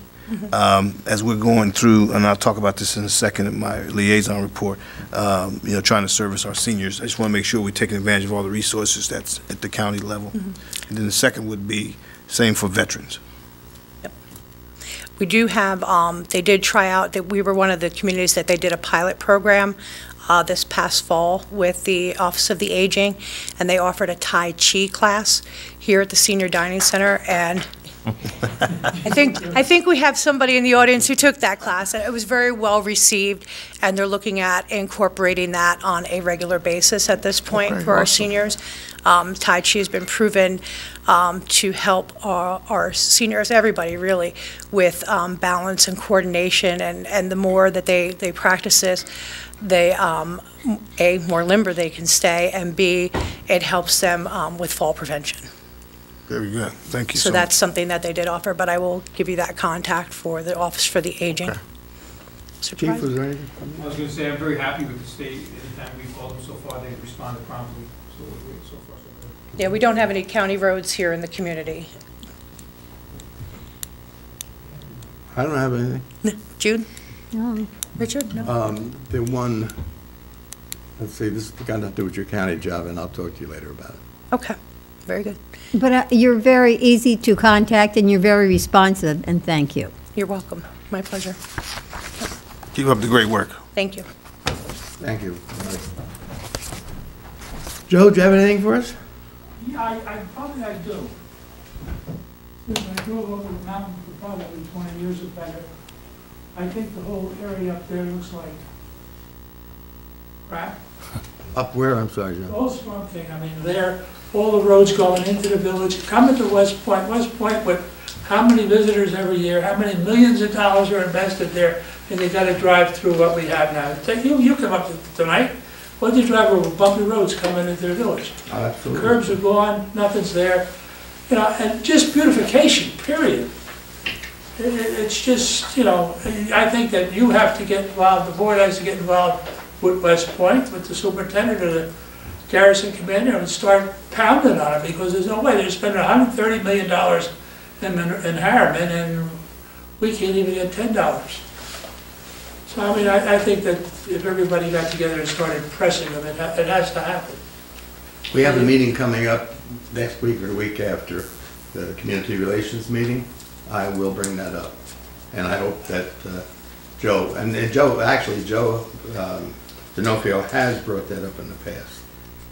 As we're going through, and I'll talk about this in a second in my liaison report, trying to service our seniors, I just want to make sure we're taking advantage of all the resources that's at the county level. And then the second would be same for veterans. We do have, they did try out, that we were one of the communities that they did a pilot program this past fall with the Office of the Aging, and they offered a Tai Chi class here at the Senior Dining Center, and I think we have somebody in the audience who took that class, and it was very well received, and they're looking at incorporating that on a regular basis at this point Okay, for our awesome. seniors. Tai Chi has been proven to help our seniors, everybody really, with balance and coordination, and the more that they practice this, they, A, more limber they can stay, and B, it helps them with fall prevention. Very good. Thank you So so that's much. something that they did offer, but I will give you that contact for the Office for the Aging. Okay. Chief, was there anything? I was going to say, I'm very happy with the state. Anytime we've called them so far, they've responded promptly. So far, so good. Yeah, we don't have any county roads here in the community. I don't have anything. Jude? No. Richard? No? The one, let's see, this has got to do with your county job, and I'll talk to you later about it. Okay, very good. But you're very easy to contact, and you're very responsive, and thank you. You're welcome. My pleasure. Keep up the great work. Thank you. Thank you. Joe, do you have anything for us? Yeah, I probably do. Since I drove over the mountain for probably 20 years or better, I think the whole area up there looks like crap. Up where? I'm sorry, Joe. The whole swamp thing, I mean, there, all the roads going into the village, coming to West Point with how many visitors every year, how many millions of dollars are invested there, and they gotta drive through what we have now. You come up tonight, what'd you drive over bumpy roads coming into the village? The Absolutely. curbs are gone, nothing's there, and just beautification, period. It's just, I think that you have to get involved, the board has to get involved with West Point, with the superintendent or the garrison commander, and start pounding on it, because there's no way, they're spending $130 million in Harriman, and we can't even get $10. So, I mean, I think that if everybody got together and started pressing them, it has to happen. We have a meeting coming up next week or the week after, the community relations meeting. I will bring that up. And I hope that Joe D'Onofrio has brought that up in the past.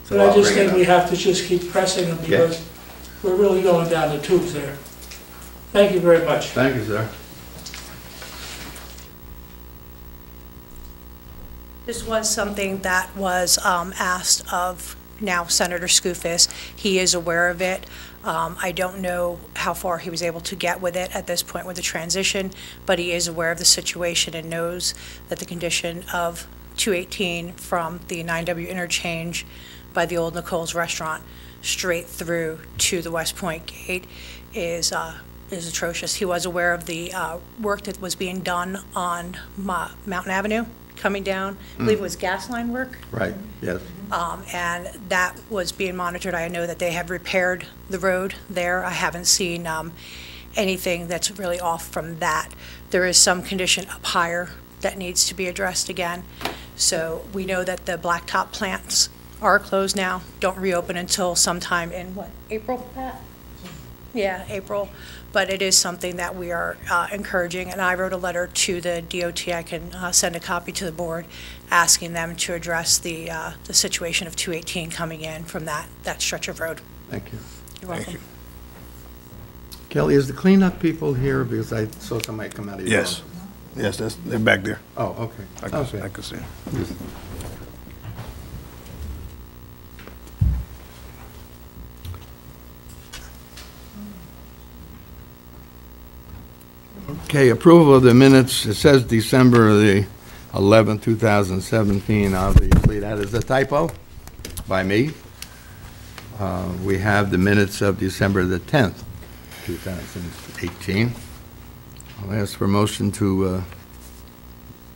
So But I I'll just bring it think we up. have to just keep pressing them, because we're really going down the tubes there. Thank you very much. Thank you, sir. This was something that was asked of now Senator Skoufis. He is aware of it. I don't know how far he was able to get with it at this point with the transition, but he is aware of the situation and knows that the condition of 218 from the 9W interchange by the old Nicole's Restaurant straight through to the West Point gate is atrocious. He was aware of the work that was being done on Mountain Avenue coming down. I believe it was gas line work. Right, yes. And that was being monitored. I know that they have repaired the road there. I haven't seen anything that's really off from that. There is some condition up higher that needs to be addressed again. So we know that the blacktop plants are closed now, don't reopen until sometime in, what, April, Pat? Yeah, April, but it is something that we are encouraging, and I wrote a letter to the DOT. I can send a copy to the board, asking them to address the situation of 218 coming in from that stretch of road. Thank you. You're welcome. Thank you. Kelly, is the cleanup people here? Because I saw somebody come out of your Yes. office. Yes, they're back there. Oh, okay. I Okay. can see. Okay, approval of the minutes. It says December the 11th, 2017. Obviously, that is a typo by me. We have the minutes of December the 10th, 2018. I'll ask for motion to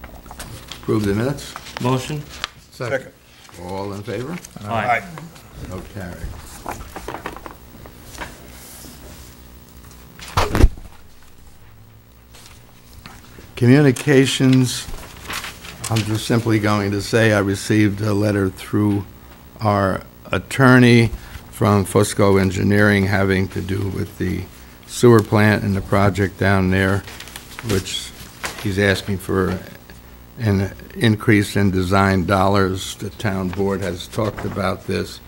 approve the minutes. Motion? Second. All in favor? Aye. So carried. Communications, I'm just simply going to say I received a letter through our attorney from Fusco Engineering having to do with the sewer plant and the project down there, which he's asking for an increase in design dollars. The town board has talked about this.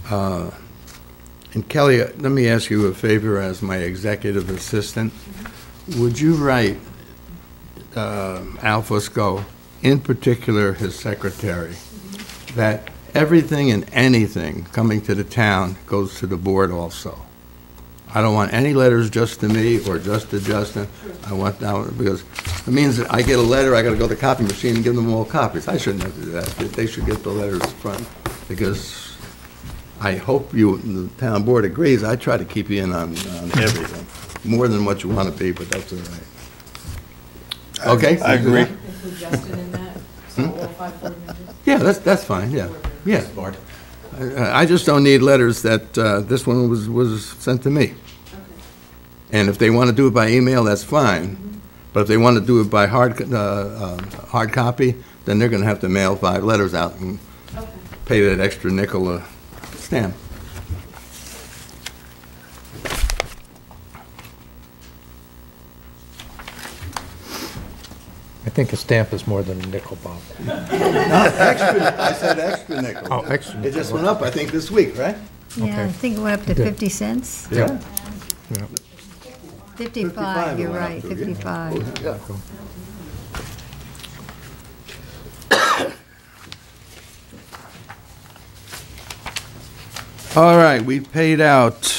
And Kelly, let me ask you a favor as my executive assistant. Would you write Al Fusco, in particular his secretary, that everything and anything coming to the town goes to the board also? I don't want any letters just to me or just to Justin. I want that, because it means that I get a letter, I gotta go to the copy machine and give them all copies. I shouldn't have to do that. They should get the letters front, because I hope the town board agrees. I try to keep you in on everything, more than what you want to be, but that's all right. Okay? I agree. Include Justin in that, so all 5 board members? Yeah, that's fine, yeah, yeah. Board. I just don't need letters that, this one was sent to me. Okay. And if they want to do it by email, that's fine. But if they want to do it by hard copy, then they're going to have to mail 5 letters out and Okay. pay that extra nickel a stamp. I think a stamp is more than a nickel, Bob. Extra, I said extra nickel. Oh, extra It just nickel. went up, I think, this week, right? Yeah, I Okay. think it went up to Good. 50 cents. Yeah. 55, you're it went up right, to, yeah. 55. Yeah. All right, we paid out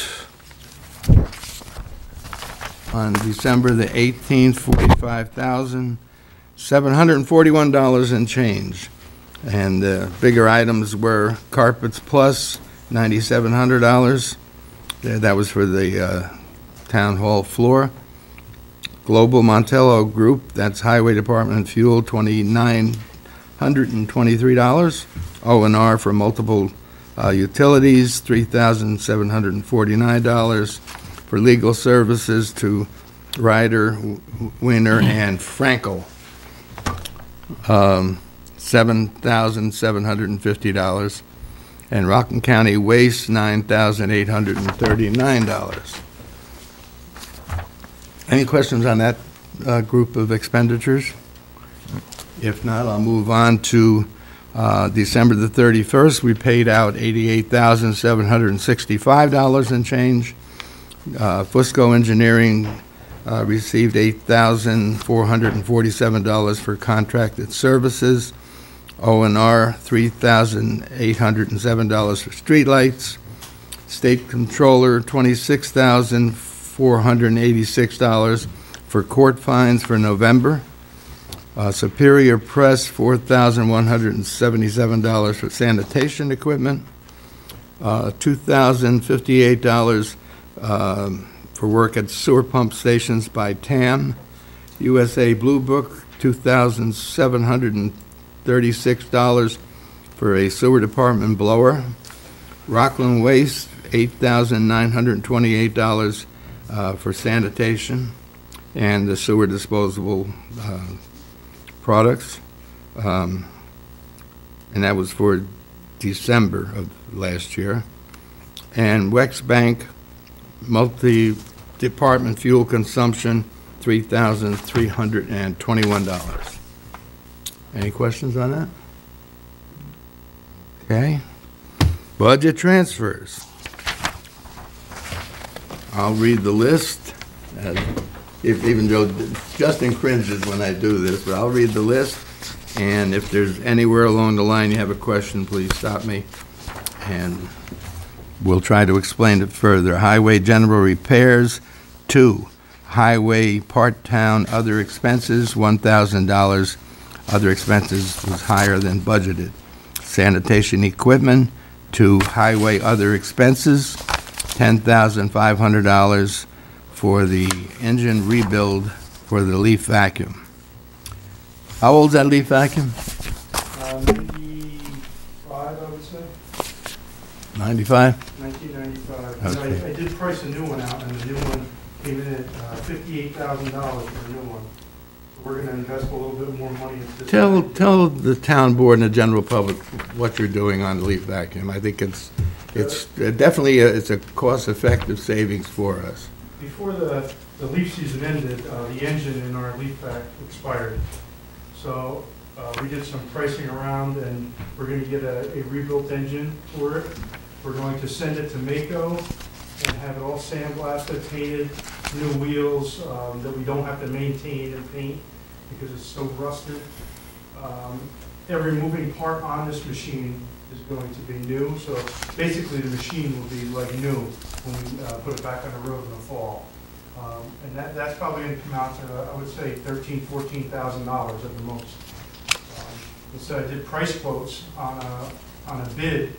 on December the 18th, $45,741 and change. And the bigger items were Carpets Plus, $9,700. That was for the town hall floor. Global Montello Group, that's Highway Department fuel, $2,923. O&R for multiple utilities, $3,749. For legal services to Ryder, Wiener, and Frankel, $7,750. And Rockland County Waste, $9,839. Any questions on that group of expenditures? If not, I'll move on to December the 31st. We paid out $88,765 and change. Fusco Engineering received $8,447 for contracted services. O&R, $3,807 for streetlights. State Controller, $26,486 for court fines for November. Superior Press, $4,177 for sanitation equipment. $2,058 for work at sewer pump stations by TAM. USA Blue Book, $2,736 for a sewer department blower. Rockland Waste, $8,928 for sanitation and the sewer disposable products. And that was for December of last year. And Wex Bank, multi-department fuel consumption, $3,321. Any questions on that? Okay. Budget transfers. I'll read the list, even though Justin cringes when I do this, but I'll read the list, and if there's anywhere along the line you have a question, please stop me, and we'll try to explain it further. Highway general repairs, 2. Highway part-town other expenses, $1,000. Other expenses was higher than budgeted. Sanitation equipment, 2. Highway other expenses, $10,500 for the engine rebuild for the leaf vacuum. How old's that leaf vacuum? 95, I would say. 95? 1995. Okay. I did price a new one out, and the new one came in at $58,000 for a new one. So we're going to invest a little bit more money into this. Tell the town board and the general public what you're doing on the leaf vacuum. I think it's definitely it's a cost-effective savings for us. Before the leaf season ended, the engine in our leaf vac expired. So we did some pricing around, and we're going to get a rebuilt engine for it. We're going to send it to Mako and have it all sandblasted, painted, new wheels that we don't have to maintain and paint because it's so rusted. Every moving part on this machine is going to be new, so basically the machine will be like new when we put it back on the road in the fall. And that's probably going to come out to, I would say, $13,000, $14,000 at the most. So I did price quotes on a bid,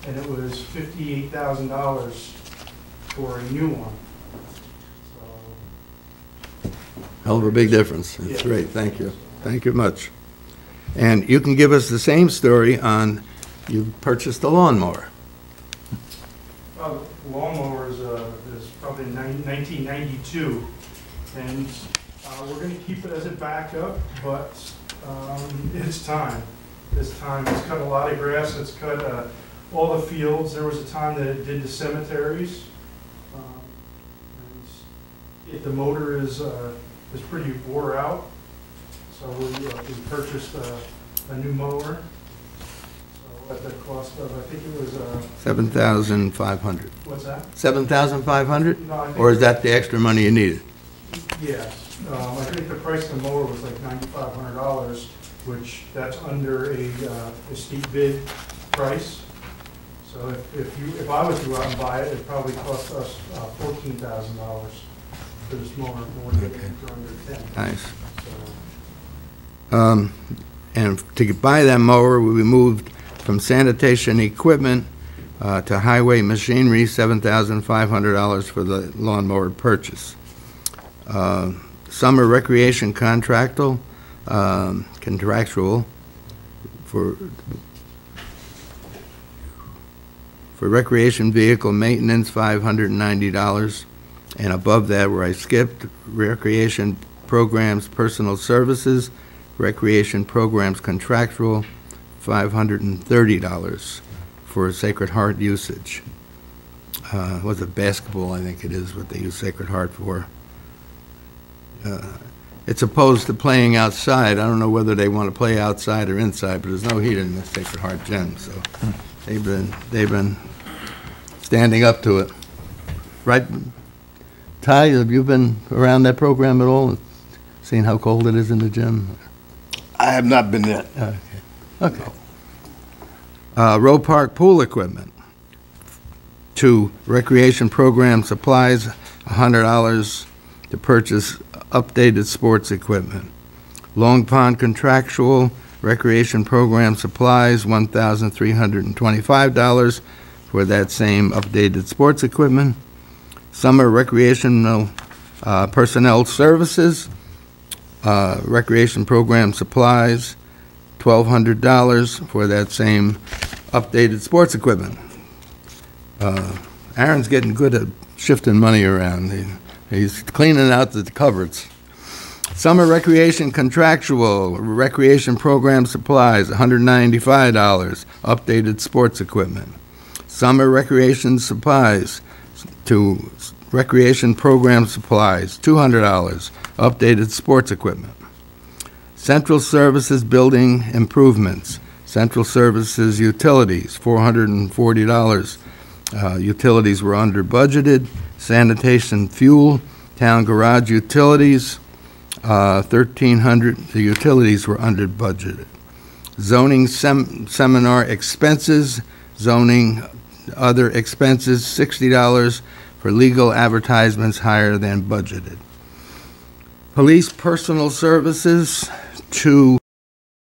and it was $58,000 for a new one. So, Hell of a big difference. That's Yeah. great. Thank you. Thank you much. And you can give us the same story on, you purchased a lawnmower. lawnmower is probably 1992, and we're going to keep it as a backup, but it's time. It's time. It's cut a lot of grass. It's cut all the fields. There was a time that it did the cemeteries. And the motor is pretty wore out, so we purchased a new mower. At the cost of, I think it was $7,500. what's that? $7,500? No, I think Or is that the extra money you needed? Yes, I think the price of the mower was like $9,500, which that's under a steep bid price. So if I was to go out and buy it, it'd probably cost us $14,000 for this mower. We're getting it for under 10. Nice. And to buy that mower, we moved from sanitation equipment to highway machinery, $7,500 for the lawnmower purchase. Summer recreation contractual for recreation vehicle maintenance, $590. And above that, where I skipped, recreation programs personal services, recreation programs contractual, $530 for Sacred Heart usage. Was it basketball, I think it is what they use Sacred Heart for. It's opposed to playing outside. I don't know whether they want to play outside or inside, but there's no heat in the Sacred Heart gym, so they've been standing up to it. Right, Ty, have you been around that program at all? Seen how cold it is in the gym? I have not been there. Okay. Row Park pool equipment. 2, recreation program supplies, $100 to purchase updated sports equipment. Long Pond contractual, recreation program supplies, $1,325 for that same updated sports equipment. Summer recreational personnel services, recreation program supplies, $1,200 for that same updated sports equipment. Aaron's getting good at shifting money around. He's cleaning out the cupboards. Summer recreation contractual, recreation program supplies, $195, updated sports equipment. Summer recreation supplies to Recreation program supplies, $200. Updated sports equipment. Central Services building improvements. Central Services utilities, $440. Utilities were under budgeted. Sanitation fuel, town garage utilities, $1,300. The utilities were under budgeted. Zoning seminar expenses, zoning other expenses, $60 for legal advertisements higher than budgeted. Police personal services, to